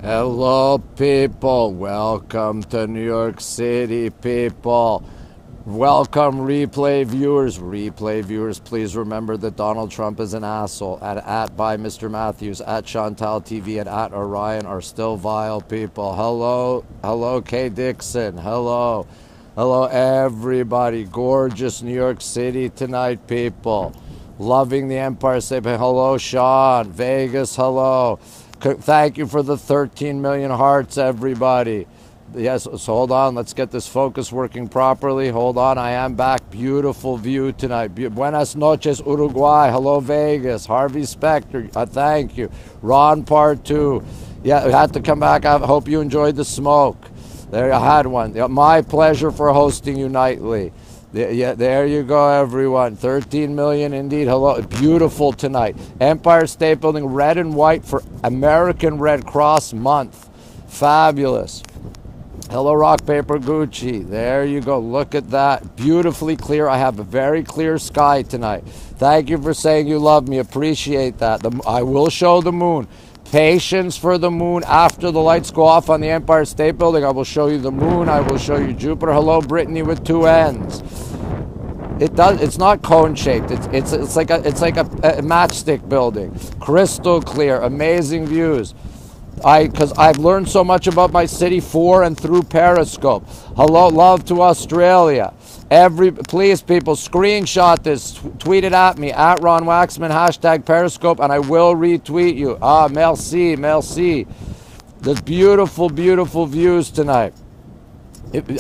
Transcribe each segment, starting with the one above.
Hello, people. Welcome to New York City, people. Welcome, replay viewers. Replay viewers, please remember that Donald Trump is an asshole. At by Mr. Matthews, at Chantal TV, and at Orion are still vile people. Hello, Kay Dixon. Hello, everybody. Gorgeous New York City tonight, people. Loving the Empire State. Hello, Sean. Vegas. Hello. Thank you for the 13 million hearts, everybody. Yes, so hold on. Let's get this focus working properly. Hold on. I am back. Beautiful view tonight. Buenas noches, Uruguay. Hello, Vegas. Harvey Specter. Thank you. Ron Part 2. Yeah, I had to come back. I hope you enjoyed the smoke. There, I had one. My pleasure for hosting you nightly. Yeah, there you go, everyone. 13 million indeed. Hello. Beautiful tonight. Empire State Building, red and white for American Red Cross Month. Fabulous. Hello, Rock Paper Gucci. There you go. Look at that. Beautifully clear. I have a very clear sky tonight. Thank you for saying you love me. Appreciate that. I will show the moon. Patience for the moon after the lights go off on the Empire State Building. I will show you the moon. I will show you Jupiter. Hello, Brittany with two N's. It's not cone shaped. It's like a matchstick building. Crystal clear. Amazing views. Because I've learned so much about my city for and through Periscope. Hello, love to Australia. Please, people, screenshot this, tweet it at me, at RonWaxman, hashtag Periscope, and I will retweet you. Merci. There's beautiful, beautiful views tonight.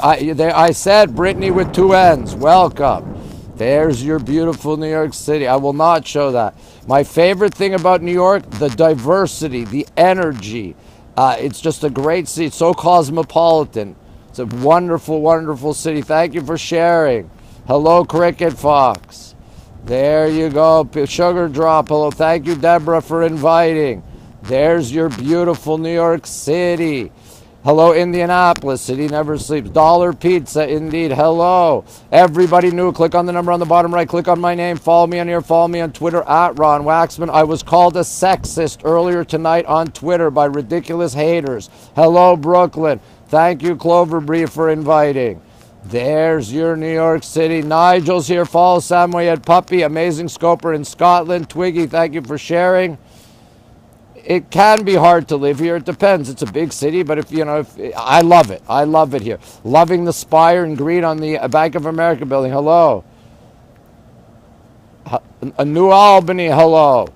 I said Brittany with two N's. Welcome. There's your beautiful New York City. I will not show that. My favorite thing about New York, the diversity, the energy. It's just a great city. It's so cosmopolitan. It's a wonderful, wonderful city. Thank you for sharing. Hello, Cricket Fox. There you go. Sugar Drop. Hello. Thank you, Deborah, for inviting. There's your beautiful New York City. Hello, Indianapolis. City never sleeps. Dollar Pizza, indeed. Hello. Everybody new. Click on the number on the bottom right. Click on my name. Follow me on here. Follow me on Twitter, at RonWaxman. I was called a sexist earlier tonight on Twitter by ridiculous haters. Hello, Brooklyn. Thank you, Cloverbree, for inviting. There's your New York City. Nigel's here. Follow Samoyed Puppy. Amazing Scoper in Scotland. Twiggy, thank you for sharing. It can be hard to live here. It depends. It's a big city, but I love it. I love it here. Loving the spire and green on the Bank of America building. Hello. New Albany. Hello.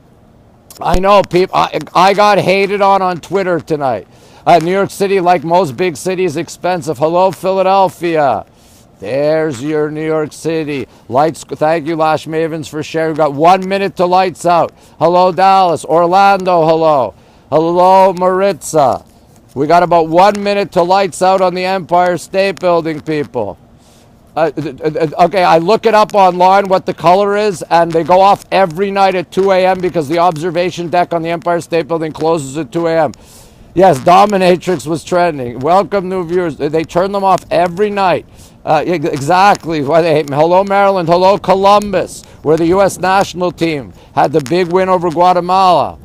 I know people. I got hated on Twitter tonight. New York City, like most big cities, expensive. Hello, Philadelphia. There's your New York City. Lights. Thank you, Lash Mavens, for sharing. We've got 1 minute to lights out. Hello, Dallas. Orlando, hello. Hello, Maritza. We got about 1 minute to lights out on the Empire State Building, people. Okay, I look it up online what the color is, and they go off every night at 2 a.m. because the observation deck on the Empire State Building closes at 2 a.m. Yes, Dominatrix was trending. Welcome, new viewers. They turn them off every night. Exactly. Why they hate me. Hello, Maryland. Hello, Columbus, where the U.S. national team had the big win over Guatemala.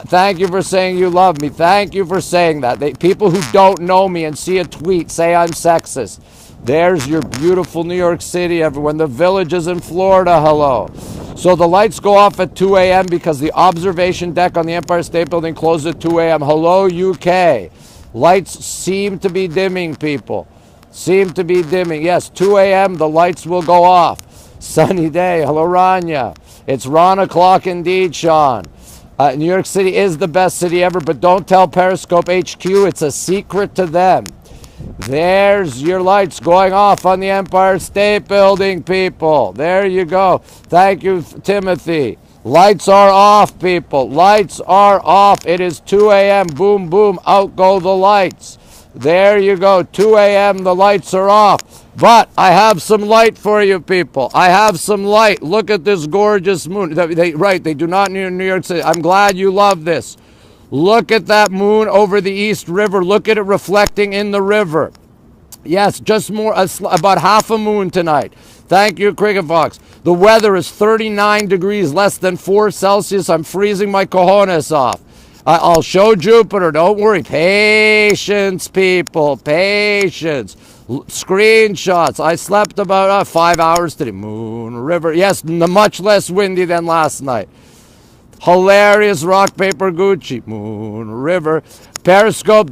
Thank you for saying you love me. Thank you for saying that. People who don't know me and see a tweet say I'm sexist. There's your beautiful New York City, everyone. The Villages in Florida, hello. So the lights go off at 2 a.m. because the observation deck on the Empire State Building closes at 2 a.m. Hello, UK. Lights seem to be dimming, people. Seem to be dimming. Yes, 2 a.m. the lights will go off. Sunny day. Hello, Rania. It's Ron o'clock indeed, Sean. New York City is the best city ever, but don't tell Periscope HQ. It's a secret to them. There's your lights going off on the Empire State Building, people. There you go. Thank you, Timothy. Lights are off, people. Lights are off. It is 2 a.m. Boom, boom. Out go the lights. There you go. 2 a.m. The lights are off. But I have some light for you, people. I have some light. Look at this gorgeous moon. They do not need New York City. I'm glad you love this. Look at that moon over the East River. Look at it reflecting in the river. Yes, just about half a moon tonight. Thank you, Cricket Fox. The weather is 39 degrees, less than 4 Celsius. I'm freezing my cojones off. I'll show Jupiter. Don't worry. Patience, people. Patience. Screenshots. I slept about 5 hours today. Moon River. Yes, much less windy than last night. Hilarious. Rock, paper, Gucci. Moon River. Periscope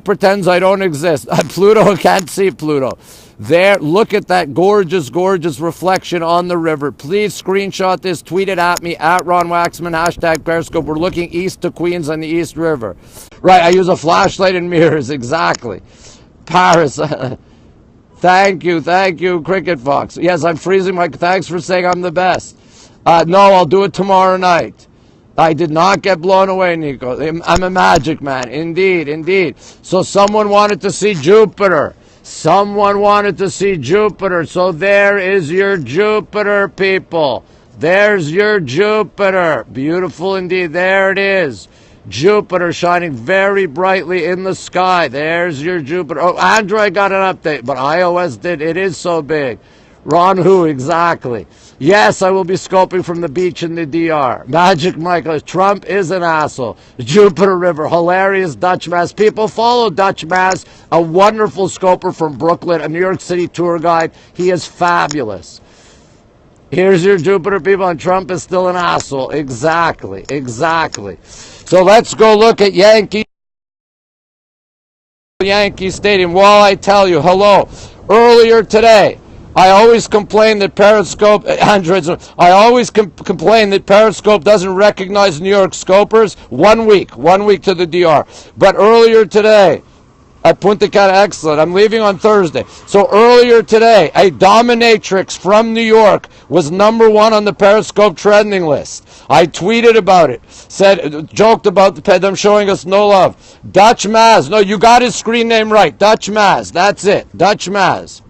pretends I don't exist. Pluto can't see Pluto. There, look at that gorgeous, gorgeous reflection on the river. Please screenshot this, tweet it at me, at RonWaxman, hashtag Periscope. We're looking east to Queens on the East River. Right, I use a flashlight and mirrors, exactly. Paris. Thank you, Cricket Fox. Yes, I'm freezing my... Thanks for saying I'm the best. No, I'll do it tomorrow night. I did not get blown away, Nico. I'm a magic man. Indeed. So someone wanted to see Jupiter. Someone wanted to see Jupiter. So there is your Jupiter, people. There's your Jupiter. Beautiful indeed. There it is. Jupiter shining very brightly in the sky. There's your Jupiter. Oh, Android got an update, but iOS did. It is so big. Ron who, exactly. Yes, I will be scoping from the beach in the DR. Magic Michael, Trump is an asshole. Jupiter River, hilarious Dutch Mass. People follow Dutch Mass, a wonderful scoper from Brooklyn, a New York City tour guide. He is fabulous. Here's your Jupiter, people, and Trump is still an asshole. Exactly. So let's go look at Yankee Stadium while I tell you, hello. Earlier today, I always complain that Periscope, Androids, I always complain that Periscope doesn't recognize New York scopers. 1 week to the DR. But earlier today, at Punta Cana, excellent. I'm leaving on Thursday. So earlier today, a dominatrix from New York was #1 on the Periscope trending list. I tweeted about it, joked about them showing us no love. Dutch Maz. No, you got his screen name right. Dutch Maz. That's it. Dutch Maz.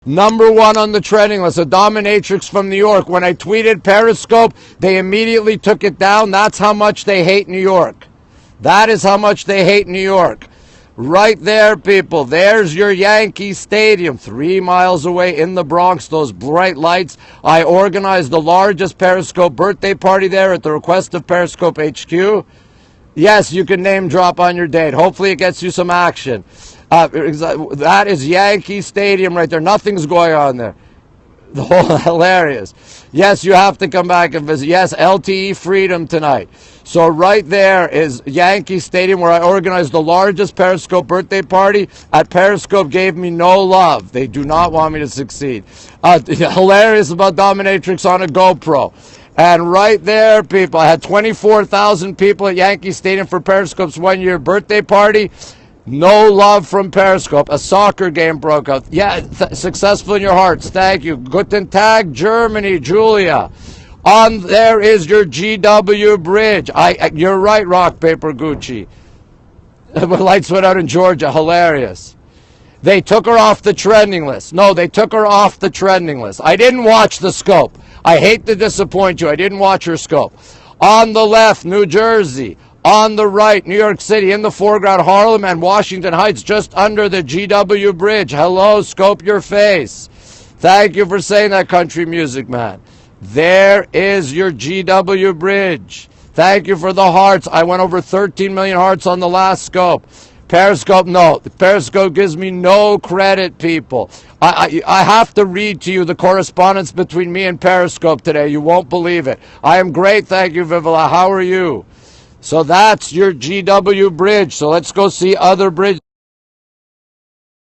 #1 on the trending list, a dominatrix from New York. When I tweeted Periscope, they immediately took it down. That's how much they hate New York. That is how much they hate New York. Right there, people. There's your Yankee Stadium, 3 miles away in the Bronx. Those bright lights. I organized the largest Periscope birthday party there at the request of Periscope HQ. Yes, you can name drop on your date. Hopefully it gets you some action. That is Yankee Stadium right there. Nothing's going on there. The whole hilarious. Yes, you have to come back and visit. Yes, LTE Freedom tonight. So right there is Yankee Stadium where I organized the largest Periscope birthday party. At Periscope gave me no love. They do not want me to succeed. Hilarious about dominatrix on a GoPro. And right there, people, I had 24,000 people at Yankee Stadium for Periscope's 1-year birthday party. No love from Periscope. A soccer game broke out. Yeah, successful in your hearts. Thank you. Guten Tag, Germany, Julia. On there is your GW Bridge. You're right, rock, paper, Gucci. The lights went out in Georgia. Hilarious. They took her off the trending list. No, they took her off the trending list. I didn't watch the scope. I hate to disappoint you. I didn't watch her scope. On the left, New Jersey. On the right, New York City. In the foreground, Harlem and Washington Heights, just under the GW Bridge. Hello, scope your face. Thank you for saying that, country music man. There is your GW Bridge. Thank you for the hearts. I went over 13 million hearts on the last scope. Periscope, no. Periscope gives me no credit, people. I have to read to you the correspondence between me and Periscope today. You won't believe it. I am great, thank you, Vivala. How are you? So that's your GW Bridge. So let's go see other bridges.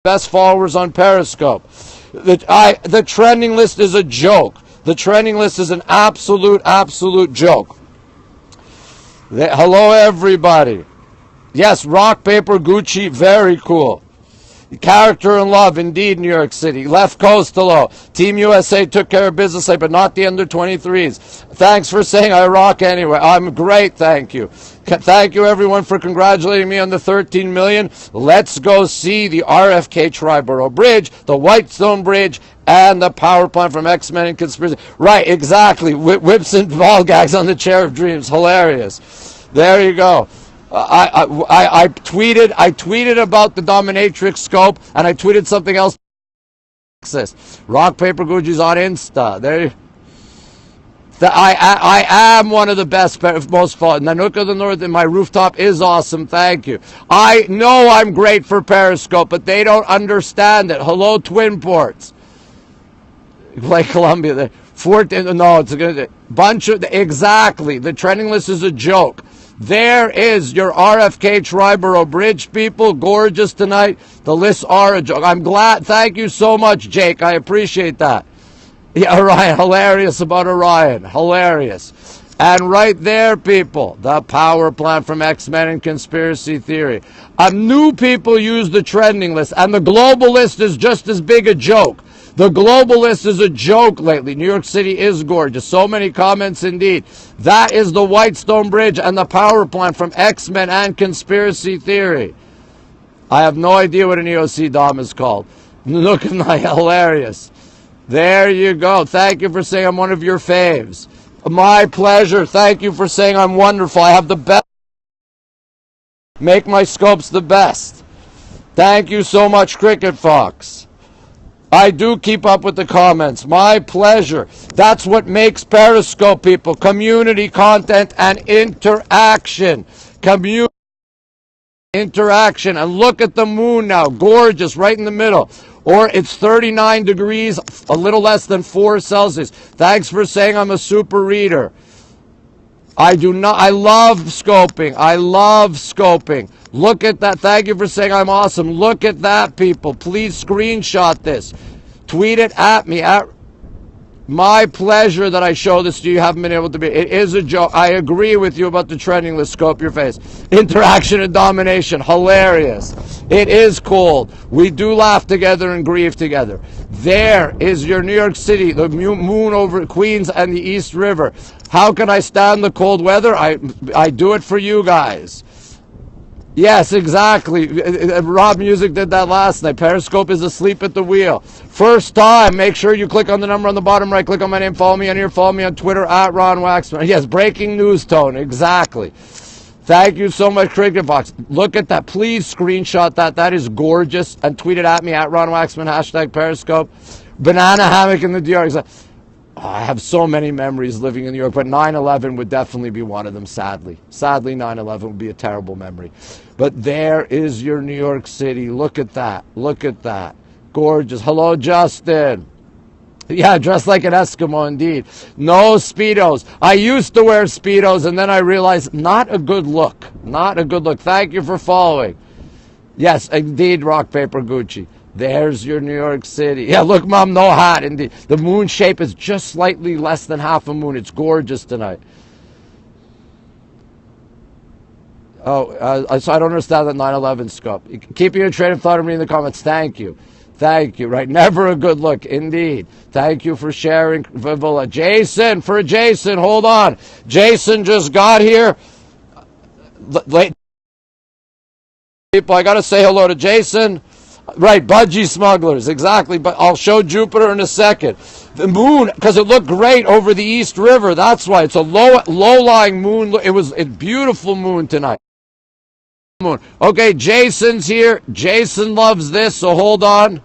Best followers on Periscope. The trending list is a joke. The trending list is an absolute joke. Hello, everybody. Yes, rock, paper, Gucci, very cool. Character and love, indeed, New York City. Left Coast, hello. Team USA took care of business, but not the under-23s. Thanks for saying I rock anyway. I'm great, thank you. Thank you, everyone, for congratulating me on the 13 million. Let's go see the RFK Triborough Bridge, the Whitestone Bridge, and the power plant from X-Men and Conspiracy. Right, exactly. Whips and ball gags on the Chair of Dreams. Hilarious. There you go. I tweeted about the dominatrix scope, and I tweeted something else. Rock, paper, Gucci's on Insta. There. I am one of the best, most fun. Nanook of the North, and my rooftop is awesome. Thank you. I know I'm great for Periscope, but they don't understand it. Hello, Twin Ports. Like Columbia. 14, no, it's a bunch of, exactly. The trending list is a joke. There is your RFK Triborough Bridge, people. Gorgeous tonight. The lists are a joke. I'm glad. Thank you so much, Jake. I appreciate that. Yeah, Orion. Hilarious about Orion. Hilarious. And right there, people, the power plant from X-Men and conspiracy theory. New people use the trending list, and the global list is just as big a joke. The global list is a joke lately. New York City is gorgeous. So many comments indeed. That is the Whitestone Bridge and the power plant from X-Men and conspiracy theory. I have no idea what an EOC Dom is called. Look at my hilarious. There you go. Thank you for saying I'm one of your faves. My pleasure. Thank you for saying I'm wonderful. I have the best. Make my scopes the best. Thank you so much, Cricket Fox. I do keep up with the comments. My pleasure. That's what makes Periscope, people. Community, content, and interaction. Community, interaction. And look at the moon now. Gorgeous, right in the middle. Or it's 39 degrees, a little less than 4 Celsius. Thanks for saying I'm a super reader. I love scoping. I love scoping. Look at that. Thank you for saying I'm awesome. Look at that, people. Please screenshot this. Tweet it at me. My pleasure that I show this to you. You haven't been able to be. It is a joke. I agree with you about the trending list. Scope your face. Interaction and domination. Hilarious. It is cold. We do laugh together and grieve together. There is your New York City, the moon over Queens and the East River. How can I stand the cold weather? I do it for you guys. Yes, exactly. Rob Music did that last night. Periscope is asleep at the wheel. First time, make sure you click on the number on the bottom right. Click on my name. Follow me on here. Follow me on Twitter at RonWaxman. Yes, breaking news tone. Exactly. Thank you so much, Cricket Box. Look at that. Please screenshot that. That is gorgeous. And tweet it at me at RonWaxman. Hashtag Periscope. Banana hammock in the DR. I have so many memories living in New York, but 9/11 would definitely be one of them, sadly. Sadly, 9/11 would be a terrible memory. But there is your New York City. Look at that. Look at that. Gorgeous. Hello, Justin. Yeah, dressed like an Eskimo, indeed. No Speedos. I used to wear Speedos, and then I realized not a good look. Not a good look. Thank you for following. Yes, indeed, Rock, Paper, Gucci. There's your New York City. Yeah, look, Mom, no hat. Indeed. The moon shape is just slightly less than half a moon. It's gorgeous tonight. Oh, so I don't understand that 9/11 scope. Keeping a train of thought of me in the comments. Thank you. Thank you. Right. Never a good look. Indeed. Thank you for sharing, Vivula. Jason, hold on. Jason just got here. Late. People, I got to say hello to Jason. Right, budgie smugglers, exactly. But I'll show Jupiter in a second. The moon, because it looked great over the East River. That's why it's a low-lying moon. It was a beautiful moon tonight. Moon. Okay, Jason's here. Jason loves this, so hold on.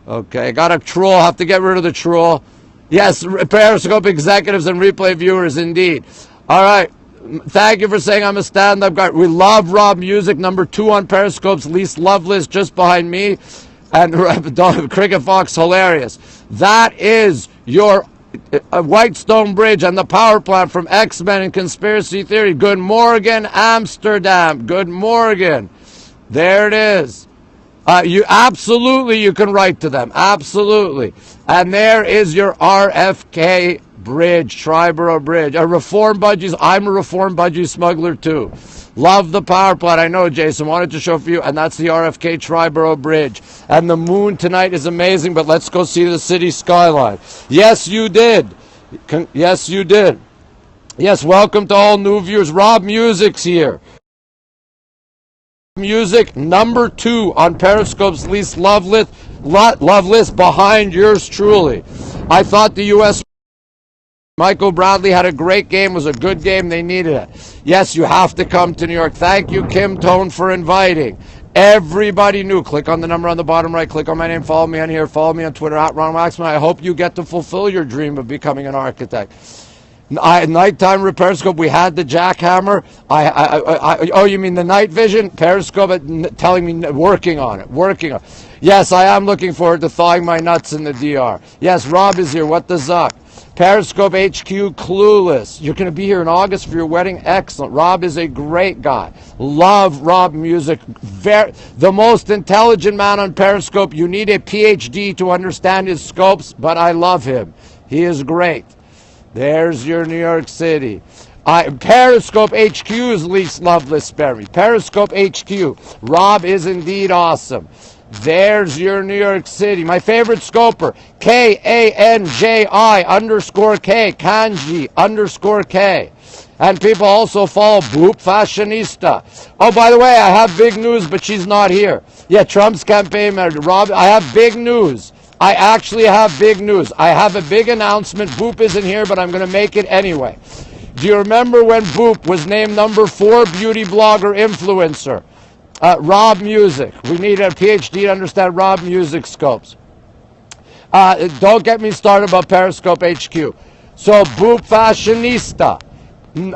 Okay, got a troll. Have to get rid of the troll. Yes, Periscope executives and replay viewers, indeed. All right. Thank you for saying I'm a stand-up guy. We love Rob Music, number 2 on Periscope's least love list, just behind me. And Cricket Fox, hilarious. That is your Whitestone Bridge and the power plant from X-Men and conspiracy theory. Good morning, Amsterdam. Good morning. There it is. You can write to them. Absolutely. And there is your RFK Bridge, Triborough Bridge. Reform budgies. I'm a reform budgie smuggler too. Love the power plant. I know, Jason. Wanted to show for you. And that's the RFK Triborough Bridge. And the moon tonight is amazing, but let's go see the city skyline. Yes, you did. Yes, you did. Yes, welcome to all new viewers. Rob Music's here. Music, number 2 on Periscope's least love list behind yours truly. I thought the U.S. Michael Bradley had a great game, was a good game, they needed it. Yes, you have to come to New York. Thank you, Kim Tone, for inviting. Everybody new. Click on the number on the bottom right. Click on my name. Follow me on here. Follow me on Twitter at RonWaxman. I hope you get to fulfill your dream of becoming an architect. Nighttime Periscope, we had the jackhammer. Oh, you mean the night vision? Periscope telling me, working on it. Yes, I am looking forward to thawing my nuts in the DR. Yes, Rob is here. What the zuck? Periscope HQ, clueless. You're going to be here in August for your wedding? Excellent. Rob is a great guy. Love Rob music. The most intelligent man on Periscope. You need a PhD to understand his scopes, but I love him. He is great. There's your New York City. Periscope HQ's least loveless Sperry. Periscope HQ. Rob is indeed awesome. There's your New York City. My favorite scoper, KANJI_K, Kanji _K. And people also follow Boop Fashionista. Oh, by the way, I have big news, but she's not here. Yeah, Trump's campaign manager. Rob, I have big news. I actually have big news. I have a big announcement. Boop isn't here, but I'm going to make it anyway. Do you remember when Boop was named number 4 beauty blogger influencer? Rob Music. We need a PhD to understand Rob Music scopes. Don't get me started about Periscope HQ. So Boop Fashionista,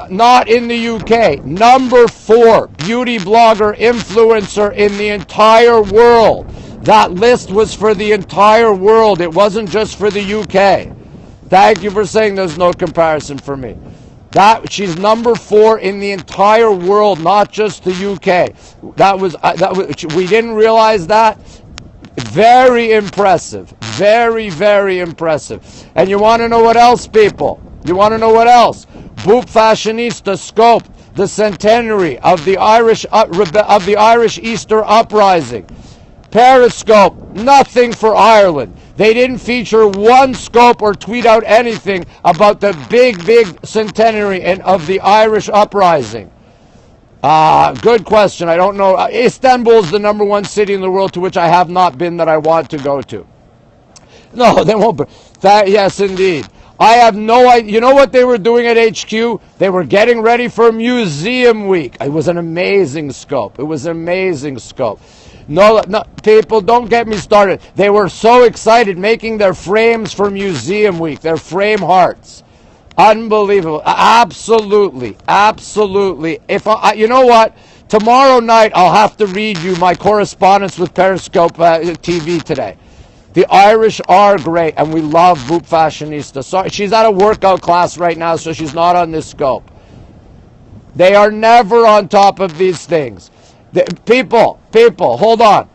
not in the UK, number 4 beauty blogger influencer in the entire world. That list was for the entire world. It wasn't just for the UK. Thank you for saying there's no comparison for me. She's number 4 in the entire world, not just the UK. We didn't realize that. Very impressive. Very, very impressive. And you want to know what else, people? You want to know what else? Boop Fashionista scoped the centenary of the Irish Easter Uprising. Periscope, nothing for Ireland. They didn't feature one scope or tweet out anything about the big centenary of the Irish uprising. Good question. I don't know. Istanbul is the number 1 city in the world to which I have not been that I want to go to. No, they won't be. Yes, indeed. I have no idea. You know what they were doing at HQ? They were getting ready for Museum Week. It was an amazing scope. No, people, don't get me started. They were so excited making their frames for Museum Week, their frame hearts. Unbelievable. Absolutely. You know what? Tomorrow night I'll have to read you my correspondence with Periscope TV today. The Irish are great, and we love Boop Fashionista. Sorry, she's at a workout class right now, so she's not on this scope. They are never on top of these things. People, hold on.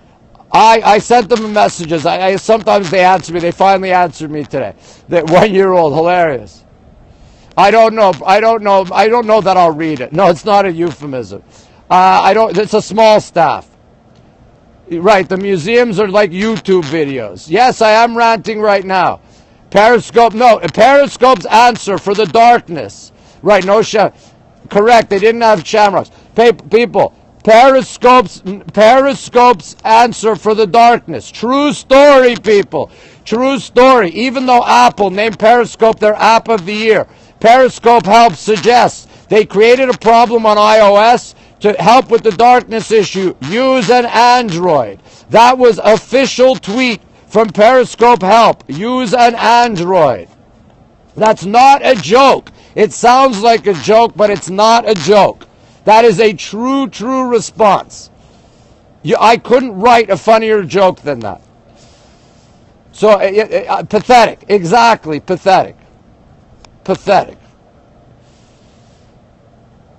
I sent them messages. Sometimes they answer me. They finally answered me today. That 1-year-old, hilarious. I don't know that I'll read it. No, it's not a euphemism. It's a small staff. Right, the museums are like YouTube videos. Yes, I am ranting right now. Periscope's answer for the darkness. Right, correct, they didn't have shamrocks. People, Periscope's answer for the darkness. True story, people. True story. Even though Apple named Periscope their app of the year, Periscope helps suggest they created a problem on iOS to help with the darkness issue. Use an Android. That was official tweet from Periscope Help. Use an Android. That's not a joke. It sounds like a joke, but it's not a joke. That is a true response. I couldn't write a funnier joke than that. So, pathetic. Exactly, pathetic.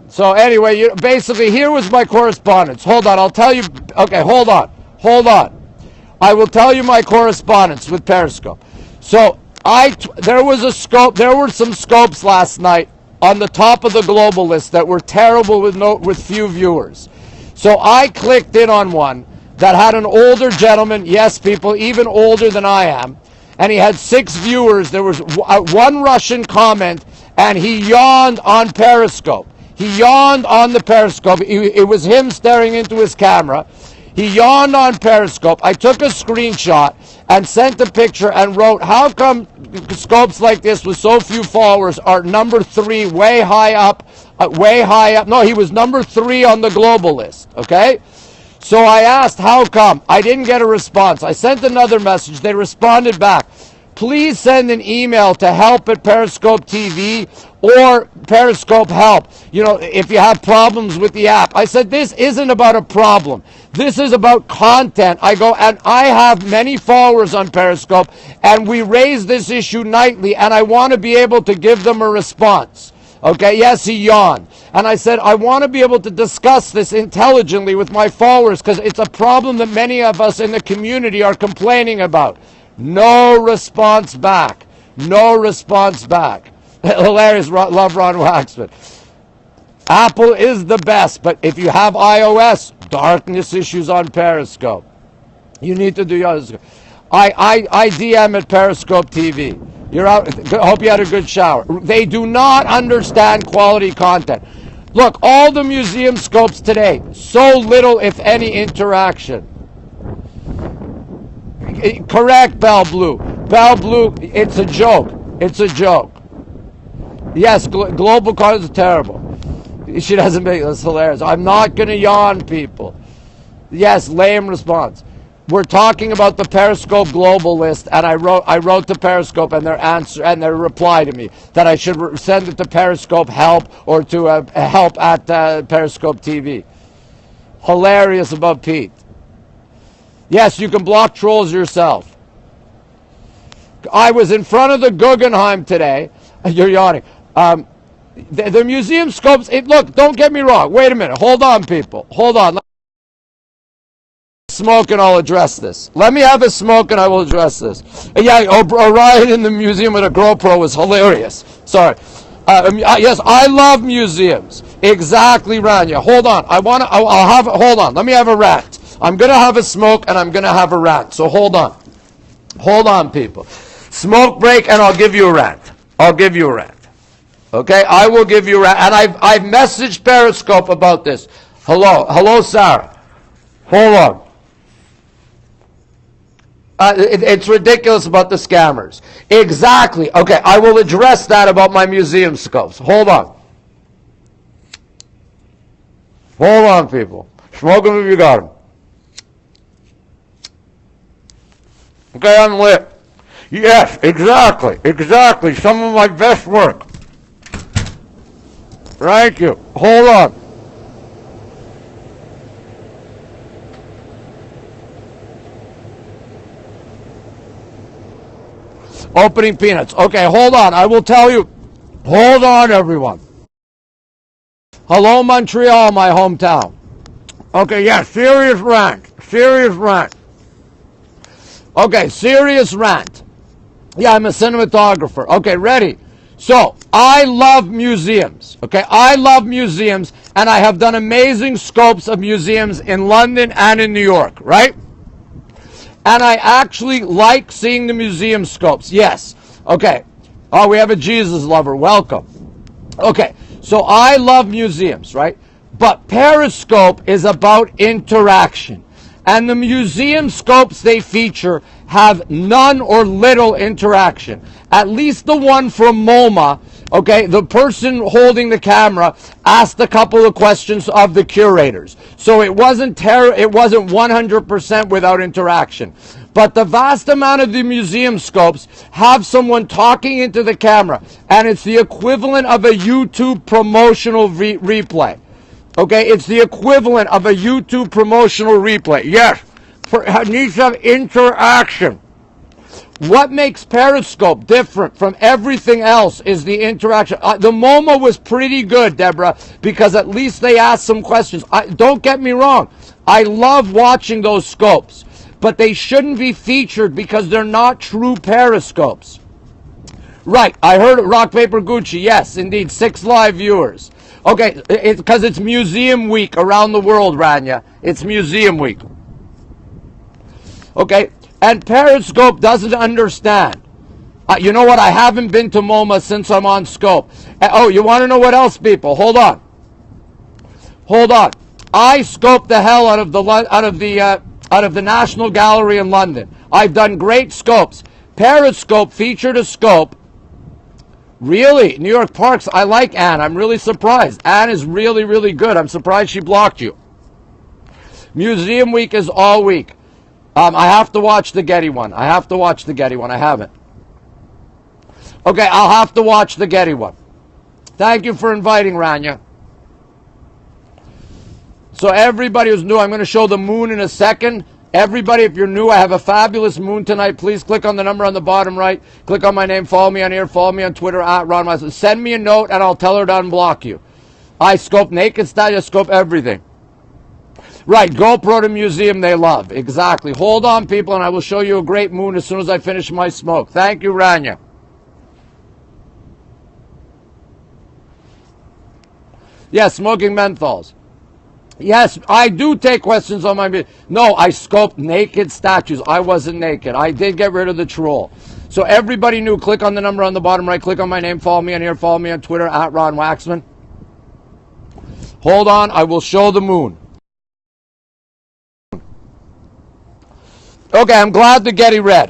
So anyway, basically, here was my correspondence. Hold on, I'll tell you. Okay, hold on. I will tell you my correspondence with Periscope. So there were some scopes last night on the top of the global list that were terrible with few viewers. So I clicked in on one that had an older gentleman, yes, people, even older than I am, and he had 6 viewers. There was one Russian comment, and he yawned on Periscope. He yawned on the Periscope. It was him staring into his camera. He yawned on Periscope. I took a screenshot and sent a picture and wrote, how come scopes like this with so few followers are number 3 way high up? No, he was number 3 on the global list, okay? So I asked, how come? I didn't get a response. I sent another message. They responded back. Please send an email to help@Periscope TV or Periscope Help. You know, if you have problems with the app. I said, this isn't about a problem. This is about content. I go, and I have many followers on Periscope, and we raise this issue nightly, and I want to be able to give them a response. Okay, yes, he yawned. And I said, I want to be able to discuss this intelligently with my followers because it's a problem that many of us in the community are complaining about. No response back. No response back. Hilarious. Love RonWaxman. Apple is the best, but if you have iOS, darkness issues on Periscope. You need to do yours. I DM at Periscope TV. You're out. Hope you had a good shower. They do not understand quality content. Look, all the museum scopes today, so little, if any, interaction. Correct, Bell Blue. Bell Blue, it's a joke. It's a joke. Yes, global cards is terrible. She doesn't make that's hilarious. I'm not going to yawn, people. Yes, lame response. We're talking about the Periscope global list, and I wrote to Periscope and their answer and their reply to me that I should send it to Periscope Help or to help at Periscope TV. Hilarious about Pete. Yes, you can block trolls yourself. I was in front of the Guggenheim today. You're yawning. The museum scopes. Look, don't get me wrong. Wait a minute. Hold on, people. Hold on. Smoke and I'll address this. Let me have a smoke and I will address this. Yeah, Orion in the museum with a GoPro was hilarious. Sorry. Yes, I love museums. Exactly, Rania. Hold on. Hold on. Let me have a rant. I'm going to have a smoke and I'm going to have a rant. So hold on. Hold on, people. Smoke break and I'll give you a rant. I'll give you a rant. Okay? I will give you a rant. And I've messaged Periscope about this. Hello, Sarah. Hold on. It's ridiculous about the scammers. Exactly. Okay, I will address that about my museum scopes. Hold on. Hold on, people. Smoke them if you got them. Okay, I'm lit. Yes, exactly. Exactly. Some of my best work. Thank you. Hold on. Opening peanuts. Okay, hold on. I will tell you. Hold on, everyone. Hello, Montreal, my hometown. Okay, yeah, serious rant. Serious rant. Okay, serious rant. Yeah, I'm a cinematographer. Okay, ready? So, I love museums. Okay, I love museums, and I have done amazing scopes of museums in London and in New York, right? And I actually like seeing the museum scopes. Yes. Okay. Oh, we have a Jesus lover. Welcome. Okay. So I love museums, right? But Periscope is about interaction. And the museum scopes they feature have none or little interaction. At least the one from MoMA, okay, the person holding the camera asked a couple of questions of the curators. So it wasn't 100% without interaction. But the vast amount of the museum scopes have someone talking into the camera, and it's the equivalent of a YouTube promotional replay. Okay, it's the equivalent of a YouTube promotional replay. Yes, it needs to have interaction. What makes Periscope different from everything else is the interaction. The MoMA was pretty good, Deborah, because at least they asked some questions. Don't get me wrong. I love watching those scopes, but they shouldn't be featured because they're not true Periscopes. Right, I heard Rock Paper Gucci. Yes, indeed, 6 live viewers. Okay, it's because it's Museum Week around the world, Rania. It's Museum Week. Okay, and Periscope doesn't understand. You know what? I haven't been to MoMA since I'm on Scope. Oh, you want to know what else, people? Hold on. Hold on. I scoped the hell out of the National Gallery in London. I've done great scopes. Periscope featured a scope. Really? New York Parks, I like Anne. I'm really surprised. Anne is really, really good. I'm surprised she blocked you. Museum week is all week. I have to watch the Getty one. I haven't. Okay, I'll have to watch the Getty one. Thank you for inviting, Rania. So everybody who's new, I'm going to show the moon in a second. Everybody, if you're new, I have a fabulous moon tonight. Please click on the number on the bottom right. Click on my name. Follow me on here. Follow me on Twitter at RonWaxman. Send me a note and I'll tell her to unblock you. I scope naked style. I scope everything. Right, GoPro to museum they love. Exactly. Hold on, people, and I will show you a great moon as soon as I finish my smoke. Thank you, Rania. Yes, smoking menthols. Yes, I do take questions on my video. No, I scoped naked statues. I wasn't naked. I did get rid of the troll. So everybody new, click on the number on the bottom right. Click on my name. Follow me on here. Follow me on Twitter at RonWaxman. Hold on. I will show the moon. Okay, I'm glad the Getty read.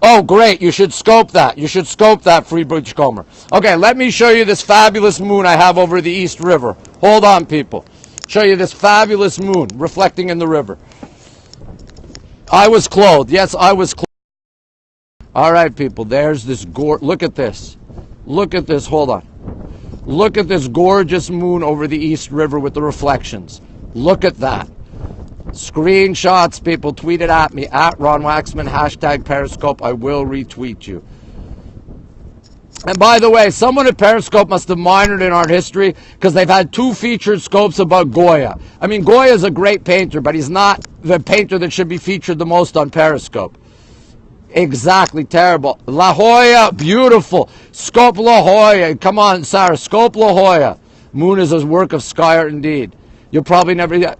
Oh, great. You should scope that. Free Beachcomber. Okay, let me show you this fabulous moon I have over the East River. Hold on, people. Show you this fabulous moon reflecting in the river. I was clothed. Yes, I was clothed. All right, people. There's this look at this. Hold on. Look at this gorgeous moon over the East River with the reflections. Look at that. Screenshots, people, tweet it at me, at RonWaxman, hashtag Periscope. I will retweet you. And by the way, someone at Periscope must have minored in art history because they've had 2 featured scopes about Goya. I mean, Goya is a great painter, but he's not the painter that should be featured the most on Periscope. Exactly, terrible. La Jolla, beautiful. Scope La Jolla. Come on, Sarah, scope La Jolla. Moon is a work of sky art indeed. You'll probably never...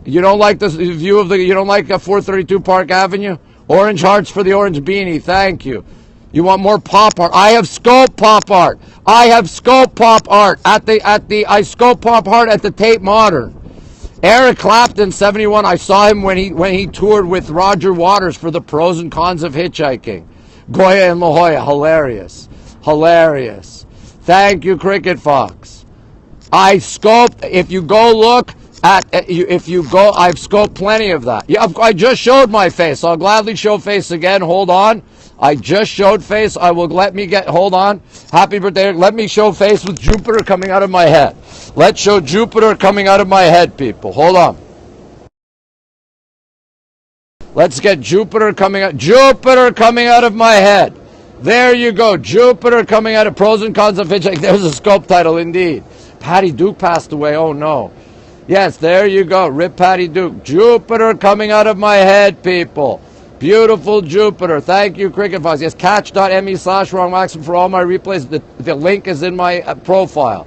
You don't like this view of you don't like 432 Park Avenue? Orange hearts for the orange beanie. Thank you. You want more pop art? I have scope pop art. I scope pop art at the Tate Modern. Eric Clapton, 71. I saw him when he toured with Roger Waters for the pros and cons of hitchhiking. Goya and La Jolla, hilarious. Thank you, Cricket Fox. I scoped. If you go look. I've scoped plenty of that. Yeah, I just showed my face. I'll gladly show face again. Hold on. I just showed face. Hold on. Happy birthday. Let me show face with Jupiter coming out of my head. Let's show Jupiter coming out of my head, people. Hold on. Let's get Jupiter coming out of my head. There you go. Jupiter coming out of pros and cons of hitchhiking. There's a scope title indeed. Patty Duke passed away. Oh no. Yes, there you go. Rip Patty Duke. Jupiter coming out of my head, people. Beautiful Jupiter. Thank you, Cricket Fox. Yes, catch.me/RonWaxman for all my replays. The link is in my profile.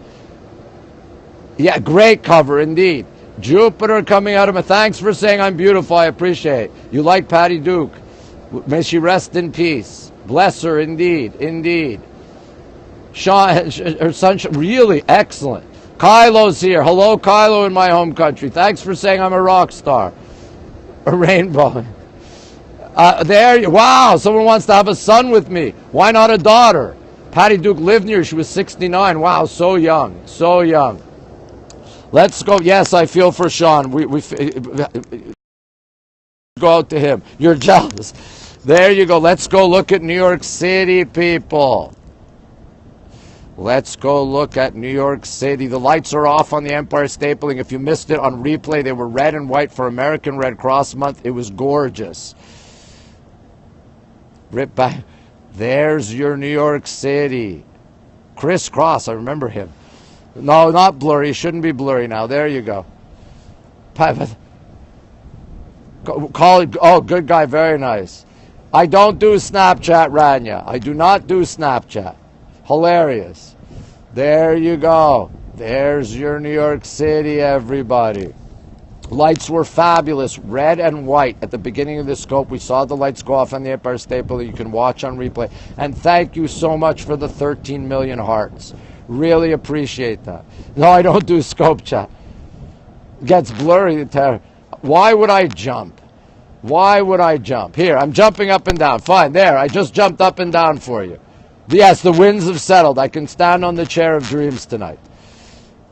Yeah, great cover indeed. Jupiter coming out of my... Thanks for saying I'm beautiful. I appreciate it. You like Patty Duke. May she rest in peace. Bless her indeed. Sean, her son, really excellent. Kylo's here. Hello, Kylo in my home country. Thanks for saying I'm a rock star. A rainbow. Wow, someone wants to have a son with me. Why not a daughter? Patty Duke lived near. She was 69. Wow, so young. Let's go. Yes, I feel for Sean. We go out to him. You're jealous. There you go. Let's go look at New York City, people. Let's go look at New York City. The lights are off on the Empire State Building. If you missed it on replay, they were red and white for American Red Cross Month. It was gorgeous. Rip back. There's your New York City. Chris Cross, I remember him. No, not blurry. Shouldn't be blurry now. There you go. Call it. Oh, good guy. Very nice. I don't do Snapchat, Rania. I do not do Snapchat. Hilarious. There you go. There's your New York City, everybody. Lights were fabulous, red and white. At the beginning of the scope, we saw the lights go off on the Empire State Building. You can watch on replay. And thank you so much for the 13 million hearts. Really appreciate that. No, I don't do scope chat. Gets blurry. Why would I jump? Here, I'm jumping up and down. Fine, there. I just jumped up and down for you. Yes, the winds have settled. I can stand on the chair of dreams tonight.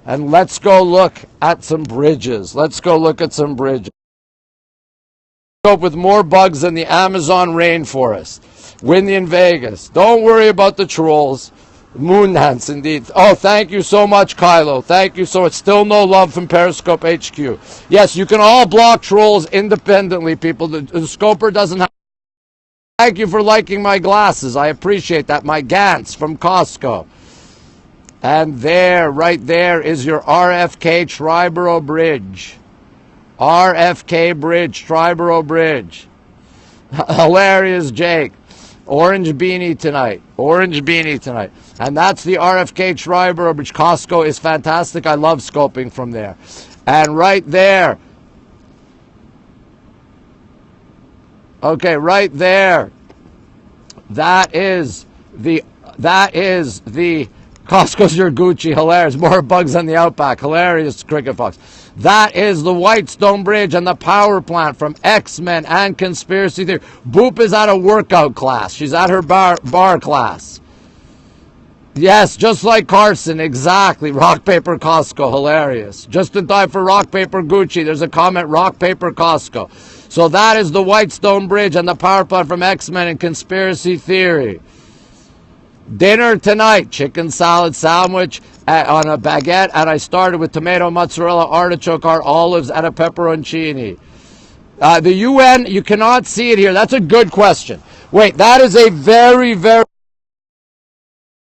And let's go look at some bridges. Let's go look at some bridges. With more bugs than the Amazon rainforest. Windy in Vegas. Don't worry about the trolls. Moon dance, indeed. Oh, thank you so much, Kylo. Thank you so much. Still no love from Periscope HQ. Yes, you can all block trolls independently, people. The Scoper doesn't have... Thank you for liking my glasses. I appreciate that. My Gants from Costco. And there, right there, is your RFK Triborough Bridge. RFK Bridge, Triborough Bridge. Hilarious, Jake. Orange beanie tonight. Orange beanie tonight. And that's the RFK Triborough Bridge. Costco is fantastic. I love scoping from there. And right there. Okay, right there. That is the Costco's your Gucci. Hilarious. More bugs on the Outback. Hilarious, Cricket Fox. That is the Whitestone Bridge and the power plant from X-Men and Conspiracy Theory. Boop is at a workout class. She's at her bar class. Yes, just like Carson. Exactly. Rock, paper, Costco. Hilarious. Just in time for rock, paper, Gucci. There's a comment, rock, paper, Costco. So that is the Whitestone Bridge and the power plant from X-Men and Conspiracy Theory. Dinner tonight, chicken salad sandwich on a baguette, and I started with tomato, mozzarella, artichoke, olives, and a pepperoncini. The UN, you cannot see it here. That's a good question. Wait, that is a very, very...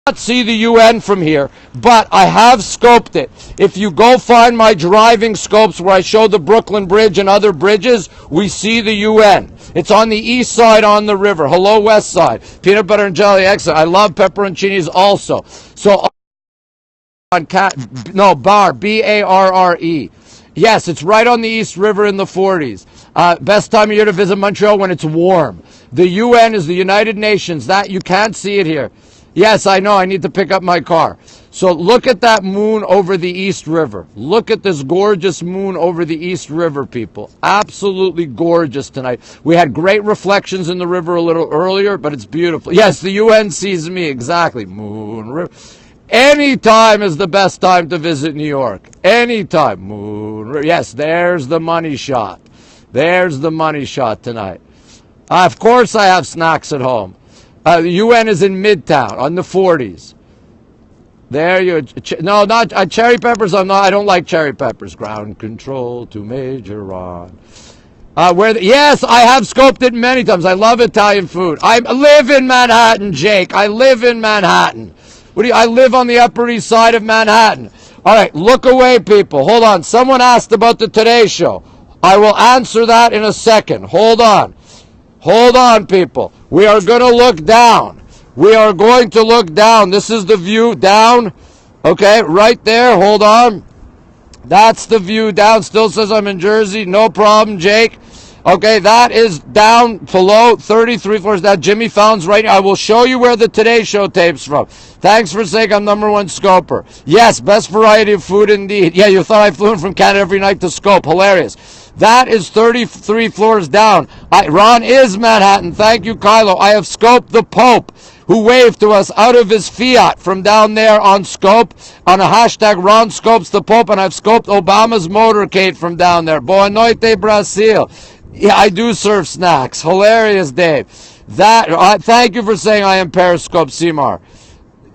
I cannot see the UN from here, but I have scoped it. If you go find my driving scopes where I show the Brooklyn Bridge and other bridges, we see the UN. It's on the east side on the river. Hello, west side. Peanut butter and jelly, excellent. I love pepperoncinis also. So, bar, B-A-R-R-E. Yes, it's right on the East River in the 40s. Best time of year to visit Montreal when it's warm. The UN is the United Nations. That, you can't see it here. Yes, I know, I need to pick up my car. So look at that moon over the East River. Look at this gorgeous moon over the East River, people. Absolutely gorgeous tonight. We had great reflections in the river a little earlier, but it's beautiful. Yes, the UN sees me, exactly. Moon River. Anytime is the best time to visit New York. Anytime. Moon River. Yes, there's the money shot. There's the money shot tonight. Of course I have snacks at home. The UN is in Midtown on the 40s. There you... No, not... cherry peppers, I don't like cherry peppers. Ground control to Major Ron. Yes, I have scoped it many times. I love Italian food. I live in Manhattan, Jake. I live in Manhattan. I live on the Upper East Side of Manhattan. All right, look away, people. Hold on. Someone asked about the Today Show. I will answer that in a second. Hold on. Hold on, people. We are going to look down. We are going to look down. This is the view down. Okay, right there. Hold on. That's the view down. Still says I'm in Jersey. No problem, Jake. Okay, that is down below 33 floors down. Jimmy Fallon's right now. I will show you where the Today Show tape's from. Thanks for saying I'm #1 scoper. Yes, best variety of food indeed. Yeah, you thought I flew in from Canada every night to scope. Hilarious. That is 33 floors down. Ron is Manhattan. Thank you, Kylo. I have scoped the Pope, who waved to us out of his Fiat from down there on Scope, on a hashtag Ron Scopes the Pope, and I've scoped Obama's motorcade from down there. Boa noite, Brasil. Yeah, I do serve snacks. Hilarious, Dave. Thank you for saying I am Periscope Seymour.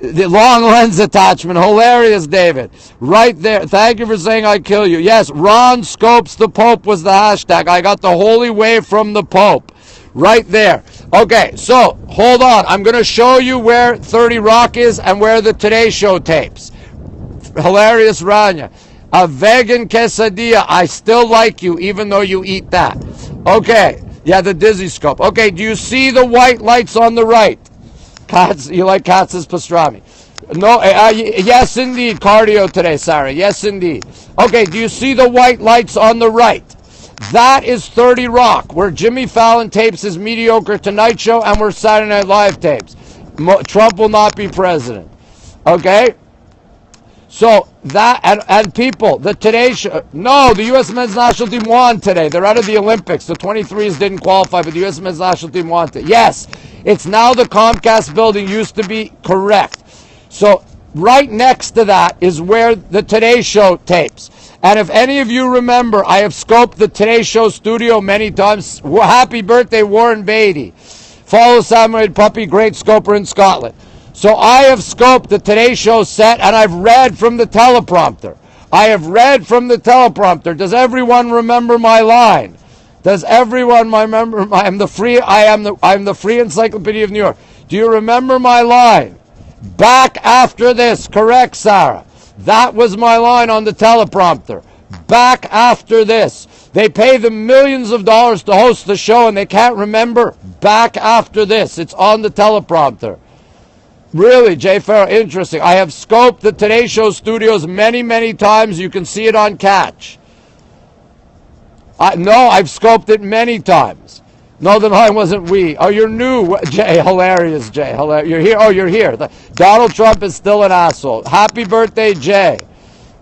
The long lens attachment. Hilarious, David. Right there. Thank you for saying I kill you. Yes, Ron Scopes the Pope was the hashtag. I got the holy wave from the Pope. Right there. Okay, so, hold on. I'm going to show you where 30 Rock is and where the Today Show tapes. Hilarious, Rania. A vegan quesadilla. I still like you, even though you eat that. Okay. Yeah, the Dizzy Scope. Okay, do you see the white lights on the right? Katz, you like Katz's pastrami? No, yes indeed, cardio today, Sarah. Yes indeed. Okay, do you see the white lights on the right? That is 30 Rock, where Jimmy Fallon tapes his mediocre Tonight Show and where Saturday Night Live tapes. Trump will not be president. Okay? So, that, and people, the Today Show, no, the U.S. men's national team won today. They're out of the Olympics. The 23s didn't qualify, but the U.S. men's national team won today. Yes, it's now the Comcast building, used to be correct. So, Right next to that is where the Today Show tapes. And if any of you remember, I have scoped the Today Show studio many times. Happy birthday, Warren Beatty. Follow Samuel Puppy, great scoper in Scotland. So I have scoped the Today Show set, and I've read from the teleprompter. I have read from the teleprompter. Does everyone remember my line? Does everyone remember? I'm the free encyclopedia of New York. Do you remember my line? Back after this. Correct, Sarah. That was my line on the teleprompter. Back after this. They pay them millions of dollars to host the show and they can't remember. Back after this. It's on the teleprompter. Really, Jay Farrow, interesting. I have scoped the Today Show studios many, many times. You can see it on Catch. No, I've scoped it many times. No, the line wasn't we. Oh, you're new, Jay. Hilarious, Jay. Hilarious. You're here. Oh, you're here. Donald Trump is still an asshole. Happy birthday, Jay.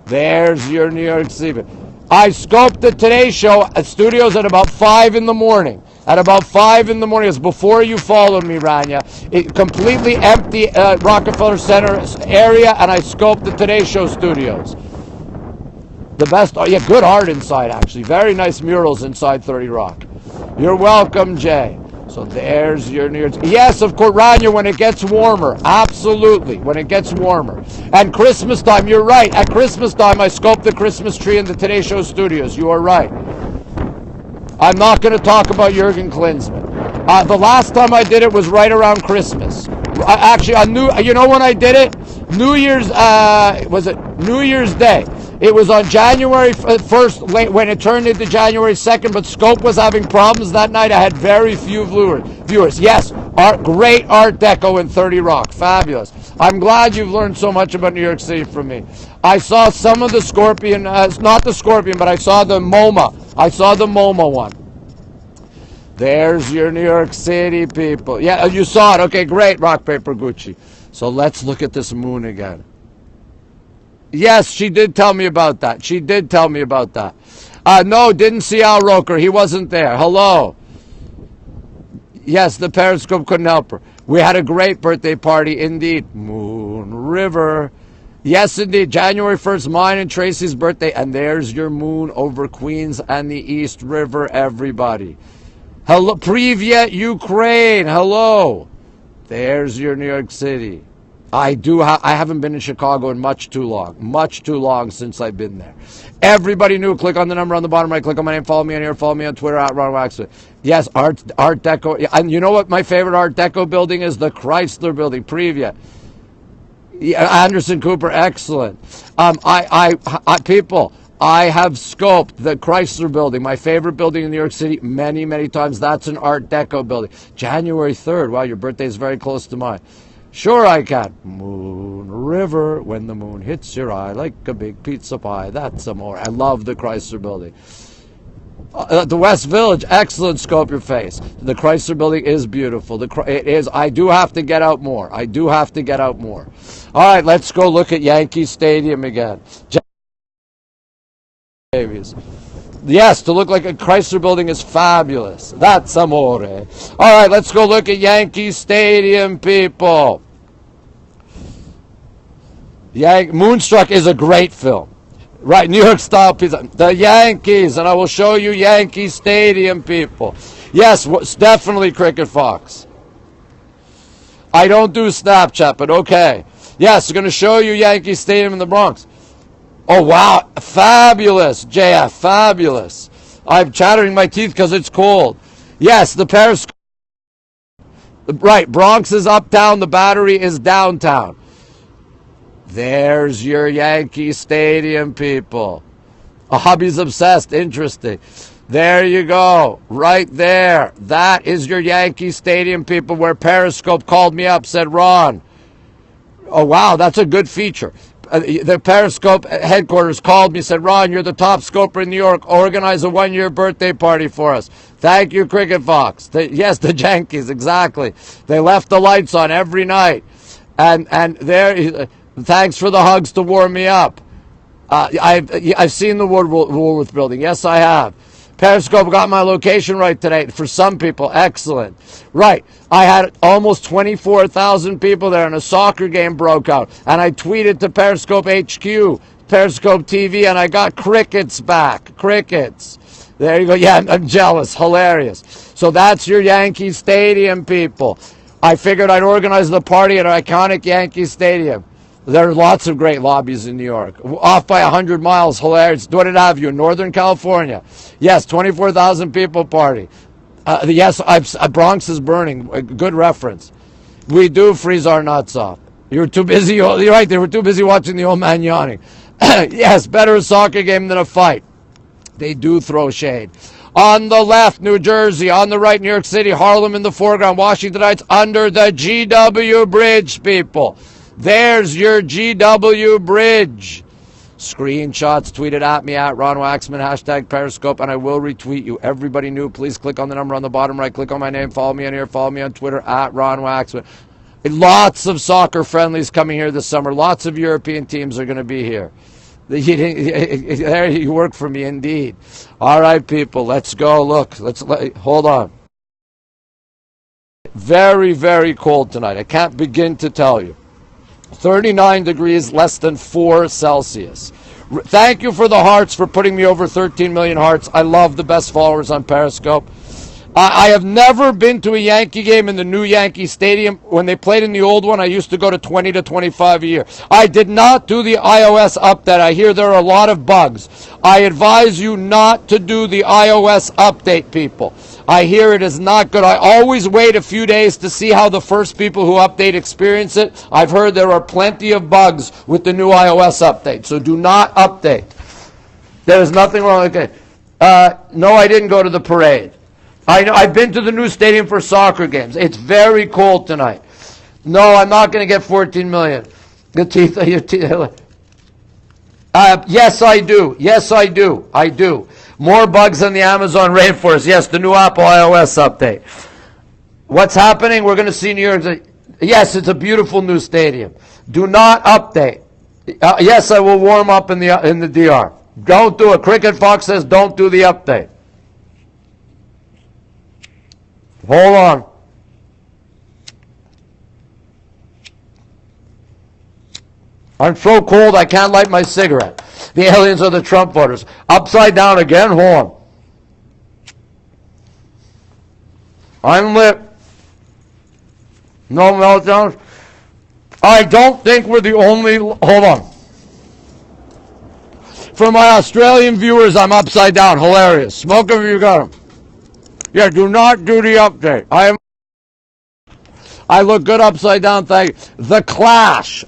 There's your New York City. I scoped the Today Show at studios at about 5 in the morning. At about 5 in the morning. It's before you followed me, Rania. It completely empty Rockefeller Center area, and I scoped the Today Show studios. The best, good art inside, actually. Very nice murals inside 30 Rock. You're welcome, Jay. So there's your New York. Yes, of course, Rania, when it gets warmer. Absolutely, when it gets warmer. And Christmas time, you're right. At Christmas time, I scoped the Christmas tree in the Today Show studios. You are right. I'm not going to talk about Jurgen Klinsmann. The last time I did it was right around Christmas. You know when I did it? New Year's Day. It was on January 1st, late, when it turned into January 2nd, but Scope was having problems that night. I had very few viewers. Yes, great Art Deco in 30 Rock. Fabulous. I'm glad you've learned so much about New York City from me. I saw some of the Scorpion, not the Scorpion, but I saw the MoMA. I saw the MoMA one. There's your New York City people. Yeah, you saw it. Okay, great, Rock, Paper, Gucci. So let's look at this moon again. Yes, she did tell me about that. No, didn't see Al Roker. He wasn't there. Hello. Yes, the Periscope couldn't help her. We had a great birthday party, indeed. Moon River. Yes, indeed. January 1st, mine and Tracy's birthday. And there's your moon over Queens and the East River, everybody. Hello, Privyet, Ukraine. Hello. There's your New York City. I haven't been in Chicago in much too long since I've been there. Everybody new, click on the number on the bottom right, click on my name, follow me on here, follow me on Twitter at RonWaxman. Yes, Art Deco. And you know what my favorite Art Deco building is? The Chrysler building, Previa. Anderson Cooper, excellent. People, I have scoped the Chrysler building, my favorite building in New York City, many, many times. That's an Art Deco building. January 3rd, wow, your birthday is very close to mine. Sure I can. Moon River, when the moon hits your eye like a big pizza pie. That's amore. I love the Chrysler building. The West Village, excellent, scope your face. The Chrysler building is beautiful. It is. I do have to get out more. All right, let's go look at Yankee Stadium again. Yes, to look like a Chrysler building is fabulous. That's amore. All right, let's go look at Yankee Stadium, people. Moonstruck is a great film. Right, New York style pizza. The Yankees, and I will show you Yankee Stadium, people. Yes, definitely Cricket Fox. I don't do Snapchat, but okay. Yes, I'm going to show you Yankee Stadium in the Bronx. Oh, wow. Fabulous, JF. Fabulous. I'm chattering my teeth because it's cold. Yes, the Periscope. Right, Bronx is uptown. The Battery is downtown. There's your Yankee Stadium, people. Hubby's obsessed. Interesting. There you go. Right there. That is your Yankee Stadium, people, where Periscope called me up, said, Ron. Oh, wow, that's a good feature. The Periscope headquarters called me, said, Ron, you're the top scoper in New York. Organize a 1-year birthday party for us. Thank you, Cricket Fox. Yes, the Yankees, exactly. They left the lights on every night. And there, thanks for the hugs to warm me up. I've seen the Woolworth building. Yes, I have. Periscope got my location right today. For some people, excellent. Right. I had almost 24,000 people there and a soccer game broke out. And I tweeted to Periscope HQ, Periscope TV, and I got crickets back. Crickets. There you go. Yeah, I'm jealous. Hilarious. So that's your Yankee Stadium, people. I figured I'd organize the party at our iconic Yankee Stadium. There are lots of great lobbies in New York. Off by 100 miles, hilarious. What did I have you in Northern California? Yes, 24,000 people party. Yes, Bronx is burning. Good reference. We do freeze our nuts off. You were too busy. You're right. They were too busy watching the old man yawning. Yes, better a soccer game than a fight. They do throw shade. On the left, New Jersey. On the right, New York City. Harlem in the foreground. Washington Heights under the GW Bridge, people. There's your GW Bridge. Screenshots tweeted at me at RonWaxman, hashtag Periscope, and I will retweet you. Everybody new, please click on the number on the bottom right. Click on my name. Follow me on here. Follow me on Twitter at RonWaxman. Lots of soccer friendlies coming here this summer. Lots of European teams are going to be here. There you work for me, indeed. All right, people, let's go. Look, hold on. Very, very cold tonight. I can't begin to tell you. 39 degrees, less than 4 Celsius. Thank you for the hearts, for putting me over 13 million hearts. I love the best followers on Periscope. I have never been to a Yankee game in the new Yankee Stadium. When they played in the old one, I used to go to 20 to 25 a year. I did not do the iOS update. I hear there are a lot of bugs. I advise you not to do the iOS update, people. I hear it is not good. I always wait a few days to see how the first people who update experience it. I've heard there are plenty of bugs with the new iOS update, so do not update. There is nothing wrong with it. No, I didn't go to the parade. I've been to the new stadium for soccer games. It's very cold tonight. No, I'm not going to get 14 million. Yes, I do. Yes, I do. I do. More bugs than the Amazon rainforest. Yes, the new Apple iOS update. What's happening? We're going to see New York. Yes, it's a beautiful new stadium. Do not update. Yes, I will warm up in the DR. Don't do it. Cricket Fox says don't do the update. Hold on. I'm so cold I can't light my cigarette. The aliens are the Trump voters. Upside down again. Hold on. I'm lit. No meltdowns. I don't think we're the only... Hold on. For my Australian viewers, I'm upside down. Hilarious. Smoke if you got them. Yeah, do not do the update. I look good upside down, thank you. The Clash.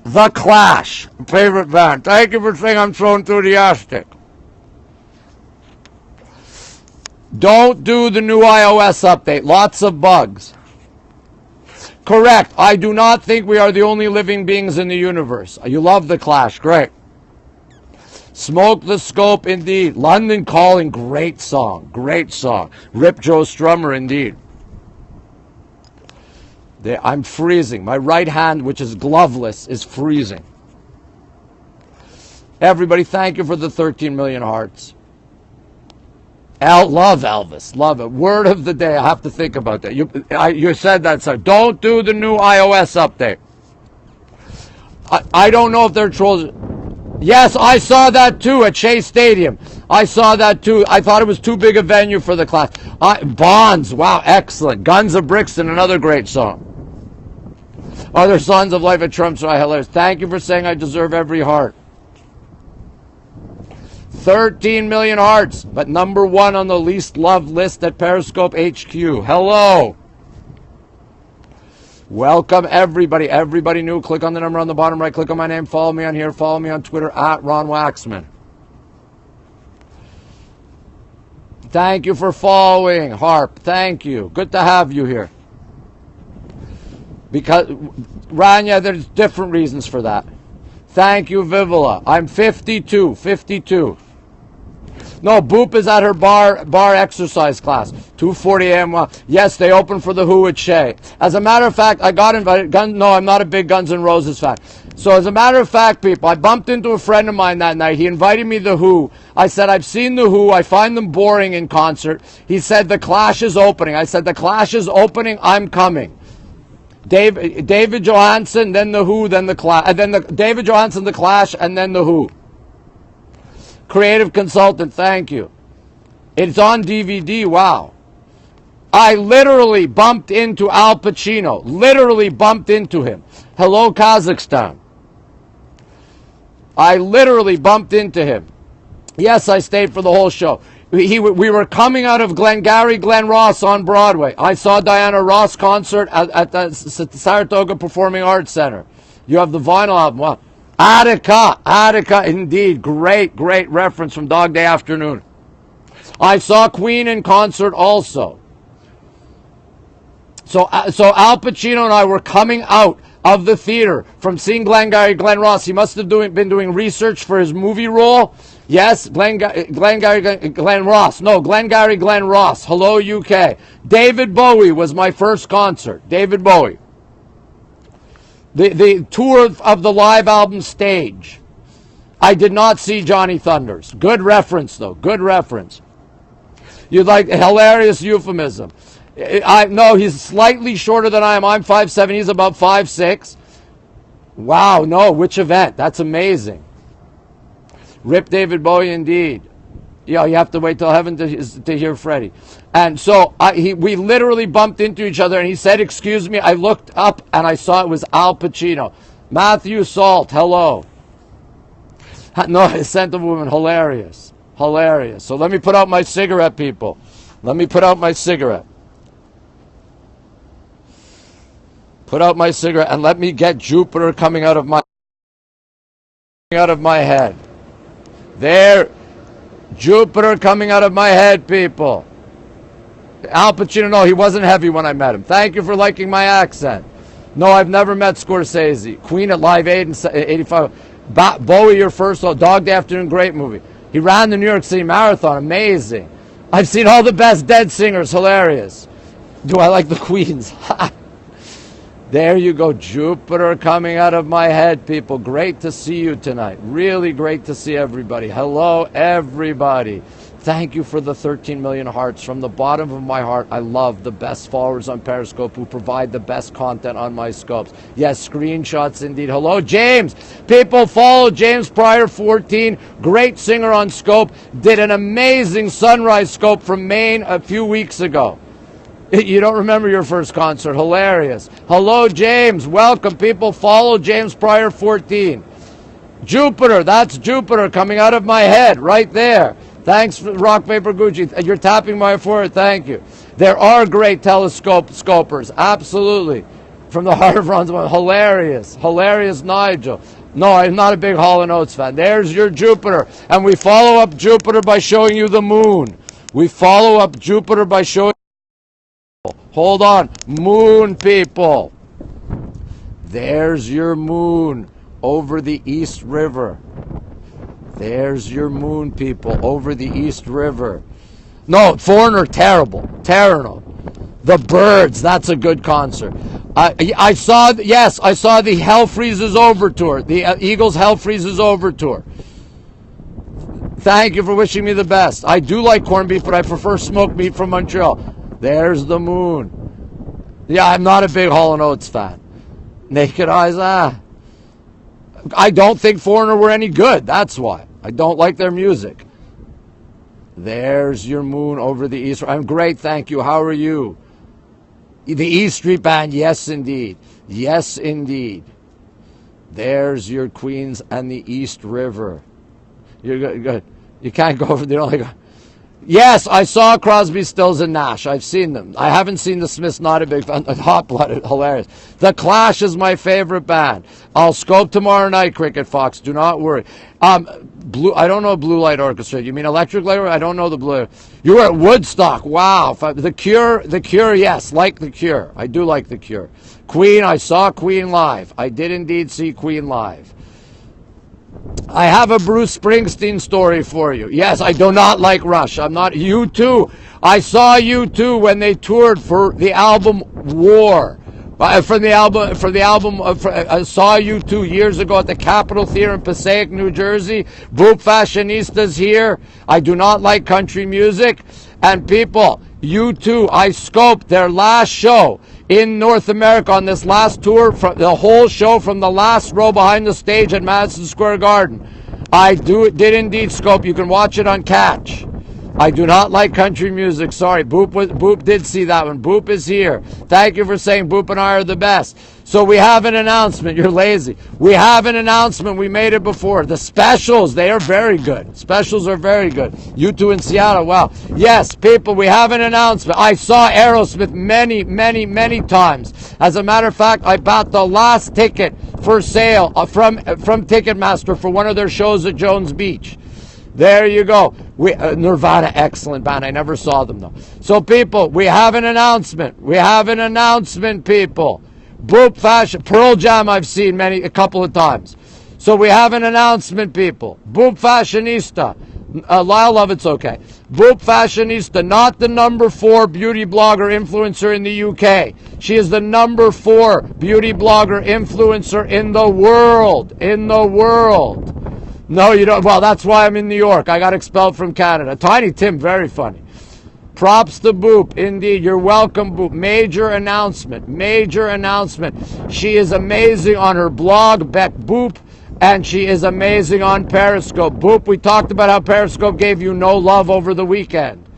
Favorite band. Thank you for saying I'm so enthusiastic. Don't do the new iOS update. Lots of bugs. Correct. I do not think we are the only living beings in the universe. You love The Clash. Great. Smoke the Scope, indeed. London Calling, great song. Great song. Rip Joe Strummer, indeed. I'm freezing. My right hand, which is gloveless, is freezing. Everybody, thank you for the 13 million hearts. Love Elvis. Love it. Word of the day. I have to think about that. You said that, sir. Don't do the new iOS update. I don't know if they're trolls. Yes, I saw that too at Shea Stadium. I saw that too. I thought it was too big a venue for the Clash. Bonds, wow, excellent. Guns of Brixton, another great song. Other Sons of Life at Trump's are hilarious. Thank you for saying I deserve every heart. 13 million hearts, but number one on the least loved list at Periscope HQ. Hello. Welcome, everybody. Everybody new. Click on the number on the bottom right. Click on my name. Follow me on here. Follow me on Twitter at RonWaxman. Thank you for following, Harp. Thank you. Good to have you here. Because, Rania, there's different reasons for that. Thank you, Vivola. I'm 52. No, Boop is at her bar exercise class. 2:40 a.m. Yes, they open for the Who at Shea. As a matter of fact, I got invited. No, I'm not a big Guns N' Roses fan. So as a matter of fact, people, I bumped into a friend of mine that night. He invited me to the Who. I said, I've seen the Who. I find them boring in concert. He said, the Clash is opening. I said, the Clash is opening. I'm coming. David Johansen, then the Who, then the Clash, and then David Johansen, the Clash, and then the Who. Creative consultant, thank you. It's on DVD. Wow. I literally bumped into Al Pacino. Literally bumped into him. Hello, Kazakhstan. I literally bumped into him. Yes, I stayed for the whole show. We were coming out of Glengarry Glen Ross on Broadway. I saw Diana Ross concert at the Saratoga Performing Arts Center. You have the vinyl album. Wow. Attica, indeed. Great reference from Dog Day Afternoon. I saw Queen in concert also. So Al Pacino and I were coming out of the theater from seeing Glengarry Glen Ross. He must have been doing research for his movie role. Yes, Glengarry Glen Ross. No, Glengarry Glen Ross. Hello, UK. David Bowie was my first concert. David Bowie. The tour of the live album stage. I did not see Johnny Thunders. Good reference, though. Good reference. You'd like a hilarious euphemism. No, he's slightly shorter than I am. I'm 5'7". He's about 5'6". Wow, no, which event? That's amazing. Rip David Bowie, indeed. Yeah, you have to wait till heaven to hear Freddie. And so we literally bumped into each other, and he said, excuse me. I looked up, and I saw it was Al Pacino. Matthew Salt, hello. No, Scent of Woman, hilarious. Hilarious. So let me put out my cigarette, people. Let me put out my cigarette. Put out my cigarette, and let me get Jupiter coming out of my head. There, Jupiter coming out of my head, people. Al Pacino, no, he wasn't heavy when I met him. Thank you for liking my accent. No, I've never met Scorsese. Queen at Live Aid in 85. Bowie, your first, Dog Day Afternoon, great movie. He ran the New York City Marathon, amazing. I've seen all the best dead singers, hilarious. Do I like the Queens? There you go, Jupiter coming out of my head, people. Great to see you tonight. Really great to see everybody. Hello, everybody. Thank you for the 13 million hearts. From the bottom of my heart, I love the best followers on Periscope who provide the best content on my scopes. Yes, screenshots indeed. Hello, James. People follow James Pryor 14. Great singer on Scope. Did an amazing sunrise scope from Maine a few weeks ago. You don't remember your first concert. Hilarious. Hello, James. Welcome. People follow James Pryor 14. Jupiter. That's Jupiter coming out of my head right there. Thanks, for Rock Paper Gucci. You're tapping my forehead. Thank you. There are great scopers. Absolutely. From the heart of Ron's hilarious. Hilarious, Nigel. No, I'm not a big Hall & Oates fan. There's your Jupiter. And we follow up Jupiter by showing you the moon. We follow up Jupiter by showing... Hold on. Moon, people. There's your moon over the East River. There's your moon, people, over the East River. No, Foreigner, terrible. Terrible. The Birds, that's a good concert. I saw the Hell Freezes Over tour. The Eagles Hell Freezes Over tour. Thank you for wishing me the best. I do like corned beef, but I prefer smoked meat from Montreal. There's the moon. Yeah, I'm not a big Hall & Oates fan. Naked Eyes, I don't think Foreigner were any good. That's why. I don't like their music. There's your moon over the East. I'm great, thank you. How are you? The E Street Band, yes, indeed. Yes, indeed. There's your Queens and the East River. You're good. You can't go over there. Yes, I saw Crosby, Stills, and Nash. I've seen them. I haven't seen the Smiths, not a big fan. Hot Blooded, hilarious. The Clash is my favorite band. I'll scope tomorrow night, Cricket Fox. Do not worry. I don't know Blue Light Orchestra. You mean Electric Light Orchestra? I don't know the Blue. You were at Woodstock. Wow. The Cure, yes, like The Cure. I do like The Cure. Queen, I saw Queen live. I did indeed see Queen live. I have a Bruce Springsteen story for you. Yes, I do not like Rush. I'm not. U2. I saw U2 when they toured for the album War. I saw U2 years ago at the Capitol Theater in Passaic, New Jersey. Boop Fashionistas here. I do not like country music. And people, U2, I scoped their last show in North America on this last tour, from the whole show from the last row behind the stage at Madison Square Garden. I did indeed scope. You can watch it on Catch. I do not like country music. Sorry, Boop did see that one. Boop is here. Thank you for saying Boop and I are the best. So we have an announcement. You're lazy. We have an announcement. We made it before. The specials, they are very good. Specials are very good. U2 in Seattle, wow. Yes, people, we have an announcement. I saw Aerosmith many, many, many times. As a matter of fact, I bought the last ticket for sale from Ticketmaster for one of their shows at Jones Beach. There you go. Nirvana, excellent band. I never saw them though. So people, we have an announcement. We have an announcement, people. Boop Fashion, Pearl Jam I've seen a couple of times. So we have an announcement, people. Boop Fashionista. Lyle Lovett's okay. Boop Fashionista, not the number 4 beauty blogger influencer in the UK. She is the number 4 beauty blogger influencer in the world. In the world. No, you don't. Well, that's why I'm in New York. I got expelled from Canada. Tiny Tim, very funny. Props to Boop. Indeed, you're welcome, Boop. Major announcement. Major announcement. She is amazing on her blog, Beck Boop, and she is amazing on Periscope. Boop, we talked about how Periscope gave you no love over the weekend.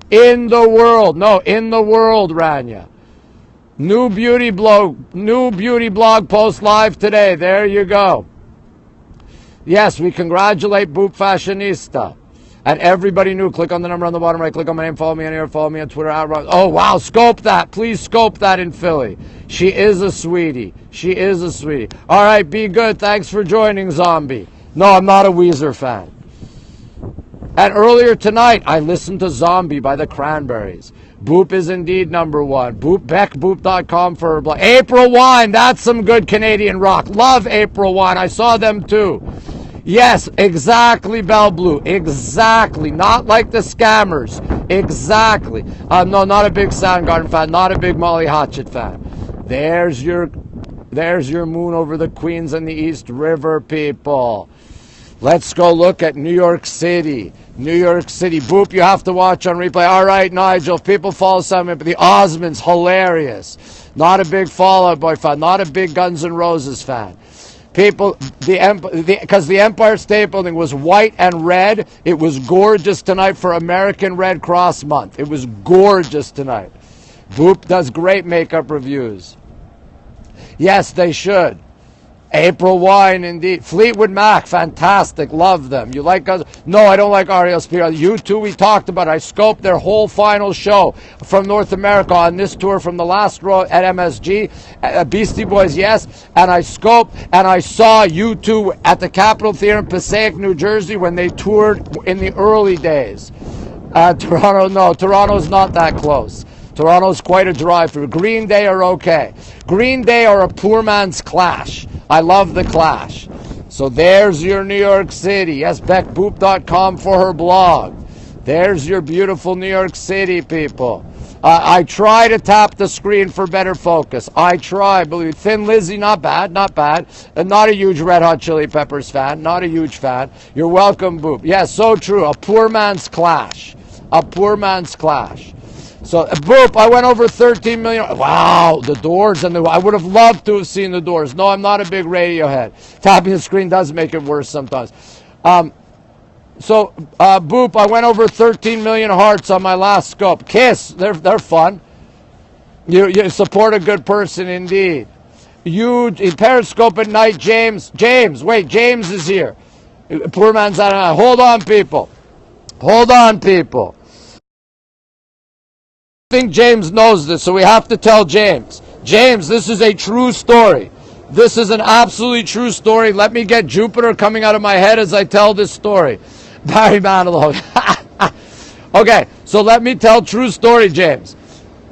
In the world. No, in the world, Rania. New beauty blog post live today. There you go. Yes, we congratulate Boop Fashionista. And everybody new, click on the number on the bottom right, click on my name, follow me on here, follow me on Twitter. Oh, wow, scope that. Please scope that in Philly. She is a sweetie. She is a sweetie. All right, be good. Thanks for joining, Zombie. No, I'm not a Weezer fan. And earlier tonight, I listened to Zombie by the Cranberries. Boop is indeed number 1. Boop, BeckBoop.com for her blog. April Wine, that's some good Canadian rock. Love April Wine. I saw them too. Yes, exactly, Belle Blue. Exactly. Not like the scammers. Exactly. No, not a big Soundgarden fan. Not a big Molly Hatchet fan. There's your moon over the Queens and the East River, people. Let's go look at New York City. New York City. Boop, you have to watch on replay. All right, Nigel. People follow Simon, but the Osmonds, hilarious. Not a big Fall Out Boy fan. Not a big Guns N' Roses fan. People, because the Empire State Building was white and red. It was gorgeous tonight for American Red Cross Month. It was gorgeous tonight. Boop does great makeup reviews. Yes, they should. April Wine, indeed. Fleetwood Mac, fantastic. Love them. You like us? No, I don't like REO Spear. U2, we talked about it. I scoped their whole final show from North America on this tour from the last row at MSG. Beastie Boys, yes. And I scoped and I saw U2 at the Capitol Theater in Passaic, New Jersey when they toured in the early days. Toronto, no. Toronto's not that close. Toronto's quite a drive through. Green Day are okay. Green Day are a poor man's Clash. I love the Clash. So there's your New York City. Yes, BeckBoop.com for her blog. There's your beautiful New York City, people. I try to tap the screen for better focus. I try. Believe me. Thin Lizzy, not bad, not bad. Not a huge Red Hot Chili Peppers fan. Not a huge fan. You're welcome, Boop. Yes, so true. A poor man's Clash. A poor man's Clash. So, Boop, I went over 13 million. Wow, the Doors. I would have loved to have seen the Doors. No, I'm not a big Radiohead. Tapping the screen does make it worse sometimes. Boop, I went over 13 million hearts on my last scope. Kiss, they're fun. You support a good person indeed. You Periscope at night, James. Wait, James is here. Poor man's out. Hold on, people. Hold on, people. I think James knows this, so we have to tell James. James, this is a true story. This is an absolutely true story. Let me get Jupiter coming out of my head as I tell this story. Barry Manilow. Okay, so let me tell true story, James.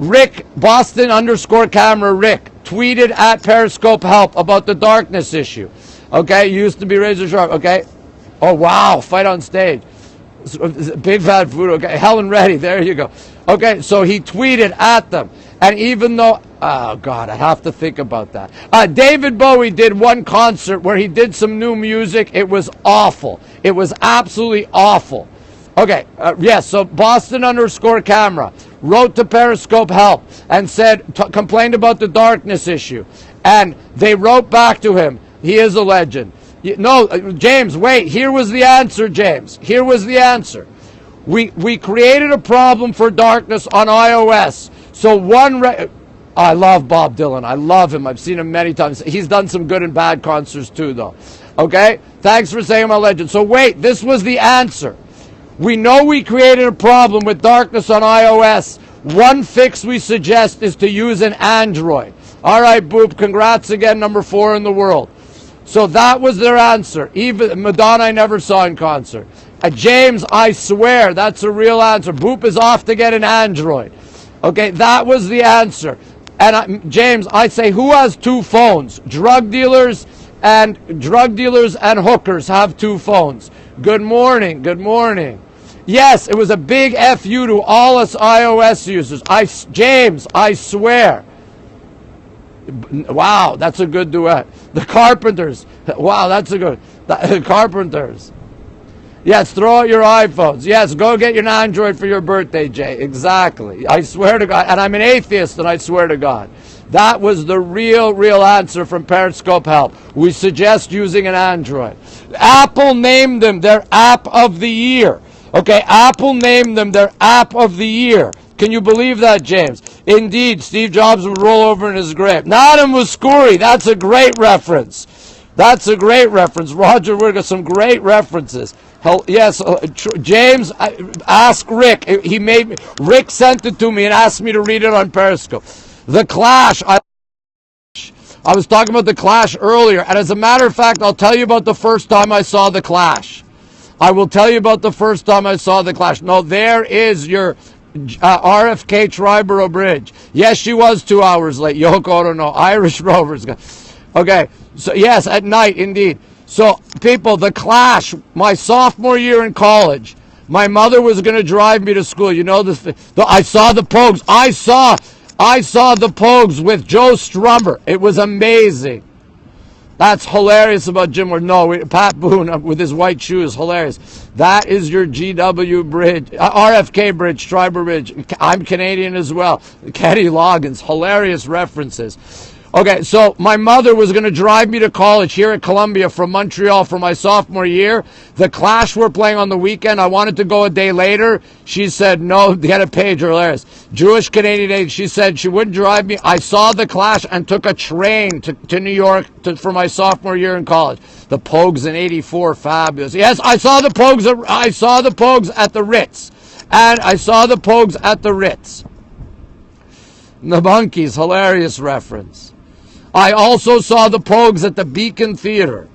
Rick, Boston _ camera Rick, tweeted at Periscope Help about the darkness issue. Okay, used to be razor sharp. Okay. Oh, wow, fight on stage. Big fat food. Okay, Helen Reddy, there you go. Okay, so he tweeted at them. And even though, oh God, I have to think about that. David Bowie did one concert where he did some new music. It was awful. It was absolutely awful. Okay, yes, so Boston_camera wrote to Periscope Help and said, complained about the darkness issue. And they wrote back to him. He is a legend. No, James, wait, here was the answer, James. Here was the answer. We created a problem for darkness on iOS. So I love Bob Dylan. I love him. I've seen him many times. He's done some good and bad concerts too, though. Okay? Thanks for saying I'm a legend. So wait, this was the answer. We know we created a problem with darkness on iOS. One fix we suggest is to use an Android. All right, Boop, congrats again, number 4 in the world. So that was their answer. Even Madonna I never saw in concert. James, I swear, that's a real answer. Boop is off to get an Android. Okay, that was the answer. And James, I say, who has 2 phones? Drug dealers and hookers have 2 phones. Good morning, good morning. Yes, it was a big FU to all us iOS users. James, I swear. Wow, that's a good duet. The Carpenters. Wow, that's a good. The Carpenters. Yes, throw out your iPhones. Yes, go get your Android for your birthday, Jay. Exactly. I swear to God. And I'm an atheist, and I swear to God. That was the real answer from Periscope Help. We suggest using an Android. Apple named them their app of the year. Okay, Apple named them their app of the year. Can you believe that, James? Indeed, Steve Jobs would roll over in his grave. Nadam Muscuri, that's a great reference. That's a great reference. Roger, we've got some great references. Yes, James, ask Rick. Rick sent it to me and asked me to read it on Periscope. The Clash. I was talking about The Clash earlier, and as a matter of fact, I'll tell you about the first time I saw The Clash. I will tell you about the first time I saw The Clash. No, there is your RFK Triborough Bridge. Yes, she was 2 hours late. Yoko Ono, Irish Rovers. Okay, so yes, at night, indeed. So, people, The Clash, my sophomore year in college, my mother was going to drive me to school. You know, I saw the Pogues. I saw the Pogues with Joe Strummer. It was amazing. That's hilarious about Jim Ward. No, Pat Boone with his white shoes, hilarious. That is your GW Bridge, RFK Bridge, Triborough Bridge. I'm Canadian as well. Kenny Loggins, hilarious references. Okay, so my mother was going to drive me to college here at Columbia from Montreal for my sophomore year. The Clash were playing on the weekend. I wanted to go a day later. She said, no, get a page, hilarious. Jewish Canadian, she said she wouldn't drive me. I saw The Clash and took a train to New York for my sophomore year in college. The Pogues in '84, fabulous. Yes, I saw the Pogues at the Ritz. And I saw the Pogues at the Ritz. The Monkees, hilarious reference. I also saw the Pogues at the Beacon Theater.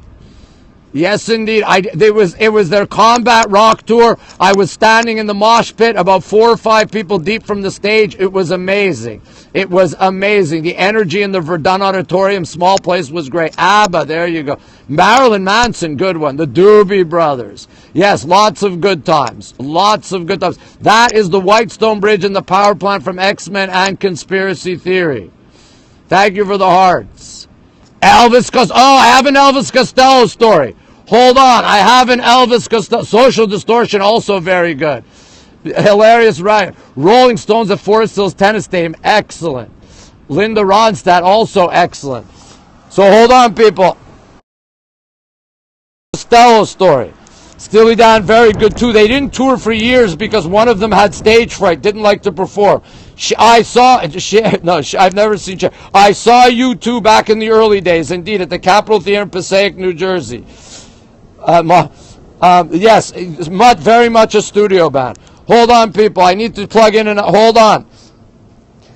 Yes, indeed. It was their combat rock tour. I was standing in the mosh pit about 4 or 5 people deep from the stage. It was amazing. It was amazing. The energy in the Verdun Auditorium, small place, was great. ABBA, there you go. Marilyn Manson, good one. The Doobie Brothers. Yes, lots of good times. Lots of good times. That is the Whitestone Bridge and the power plant from X-Men and Conspiracy Theory. Thank you for the hearts. Elvis Costello. Oh, I have an Elvis Costello story. Hold on. I have an Elvis Costello. Social Distortion, also very good. Hilarious, right? Rolling Stones at Forest Hills Tennis Stadium, excellent. Linda Ronstadt, also excellent. So hold on, people. Costello story. Steely Dan, very good too. They didn't tour for years because one of them had stage fright, didn't like to perform. I've never seen. I saw U2 back in the early days, indeed, at the Capitol Theater in Passaic, New Jersey. Yes, very much a studio band. Hold on, people. I need to plug in and hold on.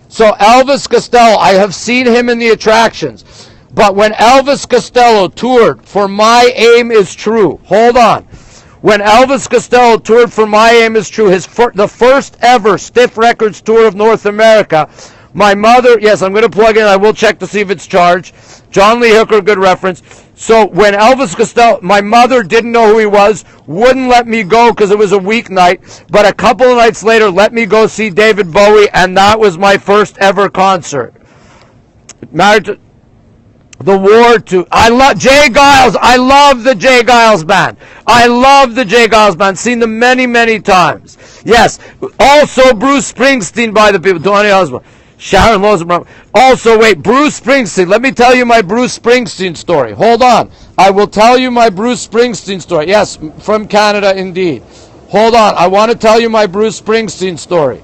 So Elvis Costello, I have seen him in the attractions. But when Elvis Costello toured for My Aim Is True, hold on. When Elvis Costello toured for My Aim Is True, the first ever Stiff Records tour of North America, my mother, yes, I'm going to plug in, I will check to see if it's charged. John Lee Hooker, good reference. So when Elvis Costello, my mother didn't know who he was, wouldn't let me go because it was a weeknight, but a couple of nights later let me go see David Bowie, and that was my first ever concert. Married to the war to, I love Jay Giles. I love the Jay Giles band. I love the Jay Giles band. Seen them many, many times. Yes. Also Bruce Springsteen by the people. Donny Osmond. Sharon Losenbaum. Also, wait, Bruce Springsteen. Let me tell you my Bruce Springsteen story. Hold on. I will tell you my Bruce Springsteen story. Yes, from Canada indeed. Hold on. I want to tell you my Bruce Springsteen story.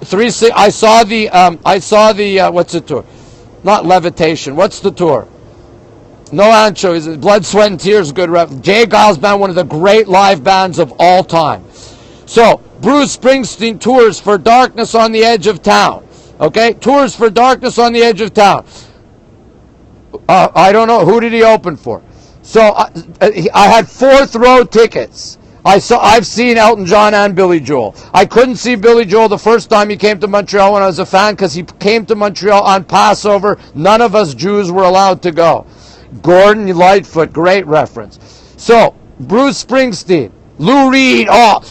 I saw the what's the tour? Not Levitation. What's the tour? No Anchovies. Blood, Sweat, and Tears. Good rep. Jay Giles Band, one of the great live bands of all time. So, Bruce Springsteen tours for Darkness on the Edge of Town. Okay? Tours for Darkness on the Edge of Town. I don't know. Who did he open for? So, I had fourth row tickets. I've seen Elton John and Billy Joel. I couldn't see Billy Joel the first time he came to Montreal when I was a fan because he came to Montreal on Passover. None of us Jews were allowed to go. Gordon Lightfoot, great reference. So, Bruce Springsteen, Lou Reed,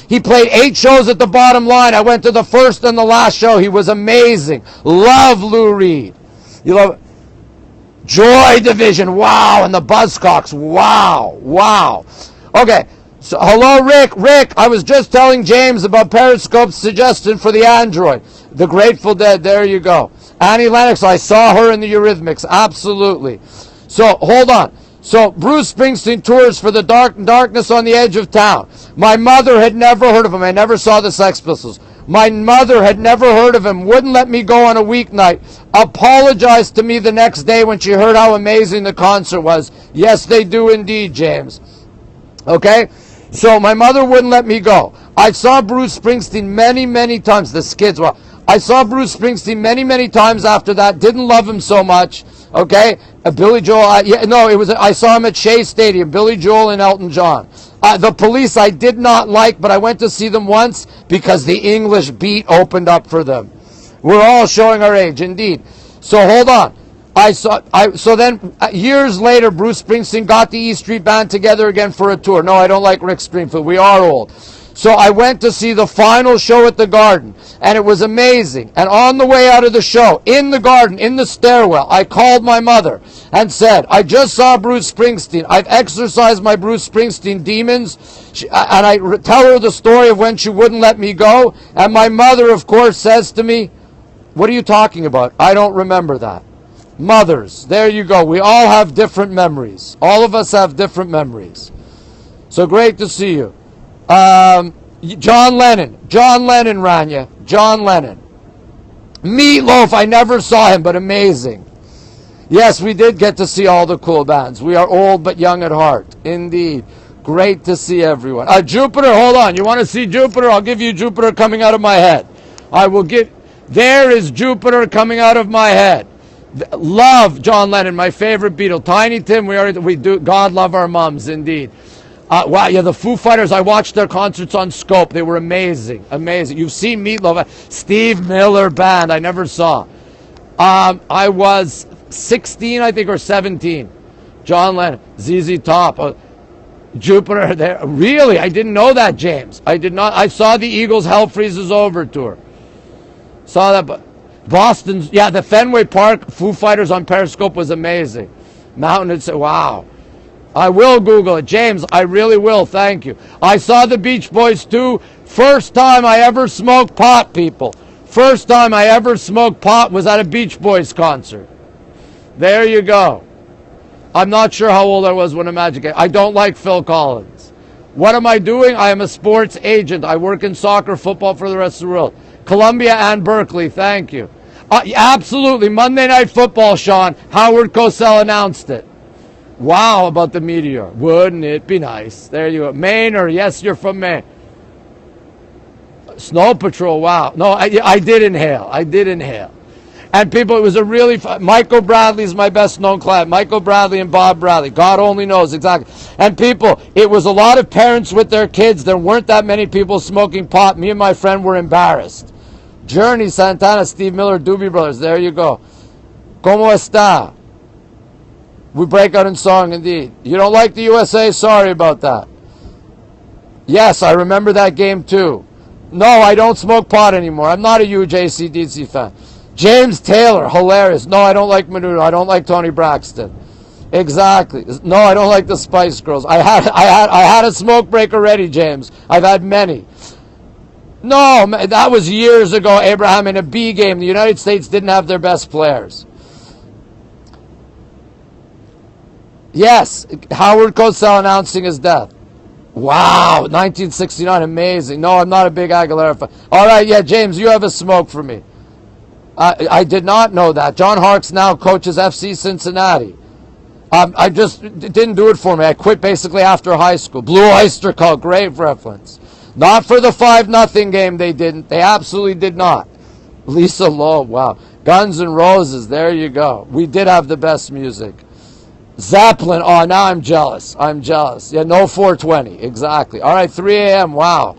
he played 8 shows at the Bottom Line. I went to the first and the last show. He was amazing. Love Lou Reed. You love Joy Division, wow, and the Buzzcocks, wow. Okay. So, hello, Rick. Rick, I was just telling James about Periscope's suggestion for the Android. The Grateful Dead, there you go. Annie Lennox, I saw her in the Eurythmics, absolutely. So, hold on. So, Bruce Springsteen tours for the Darkness on the Edge of Town. My mother had never heard of him. I never saw the Sex Pistols. My mother had never heard of him, wouldn't let me go on a weeknight. Apologized to me the next day when she heard how amazing the concert was. Yes, they do indeed, James. Okay? So my mother wouldn't let me go. I saw Bruce Springsteen many, many times. The Skids, well, I saw Bruce Springsteen many, many times after that. Didn't love him so much. Okay? Billy Joel, I saw him at Shea Stadium. Billy Joel and Elton John. The Police I did not like, but I went to see them once because the English beat opened up for them. We're all showing our age, indeed. So hold on. So then, years later, Bruce Springsteen got the E Street Band together again for a tour. No, I don't like Rick Springfield. We are old. So I went to see the final show at the Garden, and it was amazing. And on the way out of the show, in the Garden, in the stairwell, I called my mother and said, I just saw Bruce Springsteen. I've exorcised my Bruce Springsteen demons. And I tell her the story of when she wouldn't let me go. And my mother, of course, says to me, what are you talking about? I don't remember that. Mothers, there you go. We all have different memories. All of us have different memories. So great to see you. John Lennon, Rania. John Lennon. Meatloaf, I never saw him, but amazing. Yes, we did get to see all the cool bands. We are old but young at heart. Indeed. Great to see everyone. Jupiter, hold on. You want to see Jupiter? I'll give you Jupiter coming out of my head. There is Jupiter coming out of my head. Love John Lennon, my favorite Beatle. Tiny Tim, we do. God love our moms, indeed. Wow, yeah, the Foo Fighters. I watched their concerts on Scope. They were amazing. You've seen Meatloaf, Steve Miller Band. I never saw. I was 16, I think, or 17. John Lennon, ZZ Top, Jupiter. There, really, I didn't know that, James. I did not. I saw the Eagles' Hell Freezes Over tour. Saw that, but. Boston's, the Fenway Park Foo Fighters on Periscope was amazing. Mountain, wow. I will Google it. James, I really will. Thank you. I saw the Beach Boys too. First time I ever smoked pot, people. First time I ever smoked pot was at a Beach Boys concert. There you go. I'm not sure how old I was when Magic came. I don't like Phil Collins. What am I doing? I am a sports agent. I work in soccer, football for the rest of the world. Columbia and Berkeley, thank you. Absolutely. Monday Night Football, Sean. Howard Cosell announced it. Wow, about the meteor. Wouldn't it be nice? There you go. Mainer, yes, you're from Maine. Snow Patrol, wow. No, I did inhale. And people, it was a really fun. Michael Bradley's my best known client. Michael Bradley and Bob Bradley. God only knows exactly. And people, it was a lot of parents with their kids. There weren't that many people smoking pot. Me and my friend were embarrassed. Journey, Santana, Steve Miller, Doobie Brothers. There you go. ¿Cómo está? We break out in song, indeed. You don't like the USA? Sorry about that. Yes, I remember that game too. No, I don't smoke pot anymore. I'm not a huge AC/DC fan. James Taylor, hilarious. No, I don't like Menudo. I don't like Tony Braxton. Exactly. No, I don't like the Spice Girls. I had a smoke break already, James. I've had many. No, that was years ago, Abraham, in a B game. The United States didn't have their best players. Yes, Howard Cosell announcing his death. Wow, 1969, amazing. No, I'm not a big Aguilera fan. All right, yeah, James, you have a smoke for me. I did not know that. John Harkes now coaches FC Cincinnati. I just didn't do it for me. I quit basically after high school. Blue Oyster Cult, great reference. Not for the 5-0 game, they didn't. They absolutely did not. Lisa Loeb, wow. Guns N' Roses, there you go. We did have the best music. Zeppelin, oh, now I'm jealous. Yeah, no 420, exactly. All right, 3 a.m., wow.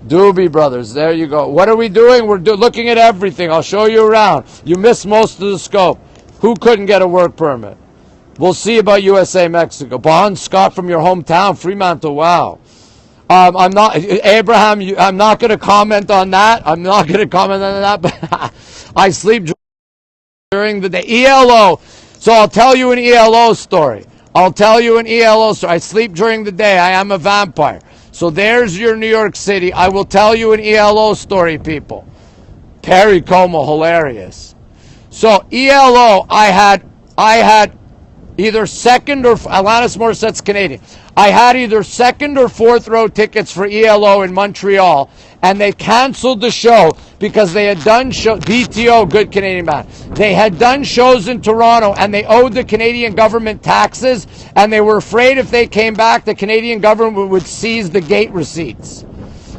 Doobie Brothers, there you go. What are we doing? We're looking at everything. I'll show you around. You missed most of the scope. Who couldn't get a work permit? We'll see about USA Mexico. Bon Scott from your hometown, Fremantle, wow. I'm not, Abraham, I'm not going to comment on that. But I sleep during the day. ELO. So I'll tell you an ELO story. I sleep during the day. I am a vampire. So there's your New York City. I will tell you an ELO story, people. Perry Como, hilarious. So ELO, I had either second or Alanis Morissette's Canadian. I had either second or fourth row tickets for ELO in Montreal, and they canceled the show because they had done BTO, good Canadian band. They had done shows in Toronto, and they owed the Canadian government taxes, and they were afraid if they came back, the Canadian government would seize the gate receipts.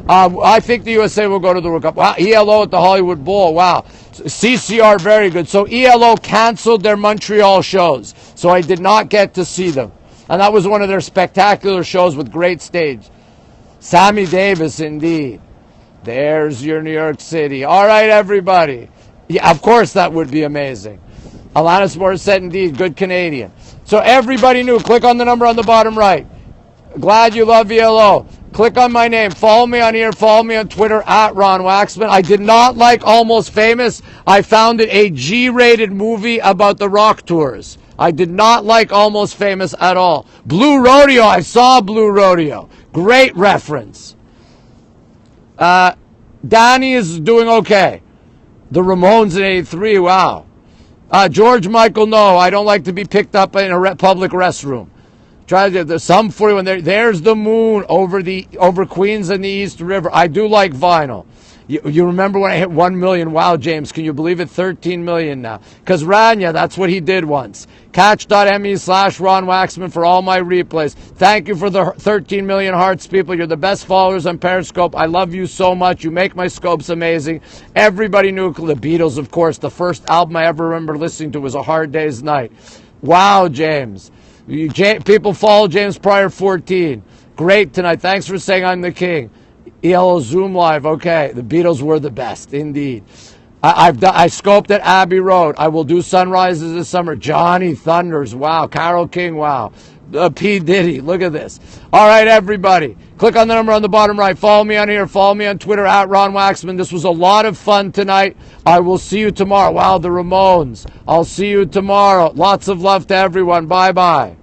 I think the USA will go to the World Cup. Wow, ELO at the Hollywood Bowl. Wow. CCR, very good. So ELO canceled their Montreal shows, so I did not get to see them. And that was one of their spectacular shows with great stage. Sammy Davis, indeed. There's your New York City. All right, everybody. Yeah, of course that would be amazing. Alanis Morissette, indeed, good Canadian. So everybody knew. Click on the number on the bottom right. Glad you love ELO. Click on my name. Follow me on here. Follow me on Twitter at RonWaxman. I did not like Almost Famous. I found it a G-rated movie about the rock tours. I did not like Almost Famous at all. Blue Rodeo. I saw Blue Rodeo. Great reference. Danny is doing okay. The Ramones in 83. Wow. George Michael, no. I don't like to be picked up in a public restroom. There's some 41 there. There's the moon over Queens and the East River. I do like vinyl. You remember when I hit 1 million? Wow, James, can you believe it? 13 million now. Because Rania, that's what he did once. Catch.me/RonWaxman for all my replays. Thank you for the 13 million hearts, people. You're the best followers on Periscope. I love you so much. You make my scopes amazing. Everybody knew the Beatles, of course. The first album I ever remember listening to was A Hard Day's Night. Wow, James. People follow James Pryor 14. Great tonight. Thanks for saying I'm the king. ELO Zoom Live. Okay, the Beatles were the best, indeed. I scoped at Abbey Road. I will do Sunrises this summer. Johnny Thunders. Wow. Carole King. Wow. P. Diddy. Look at this. All right, everybody. Click on the number on the bottom right. Follow me on here. Follow me on Twitter at RonWaxman. This was a lot of fun tonight. I will see you tomorrow. Wow, the Ramones. I'll see you tomorrow. Lots of love to everyone. Bye-bye.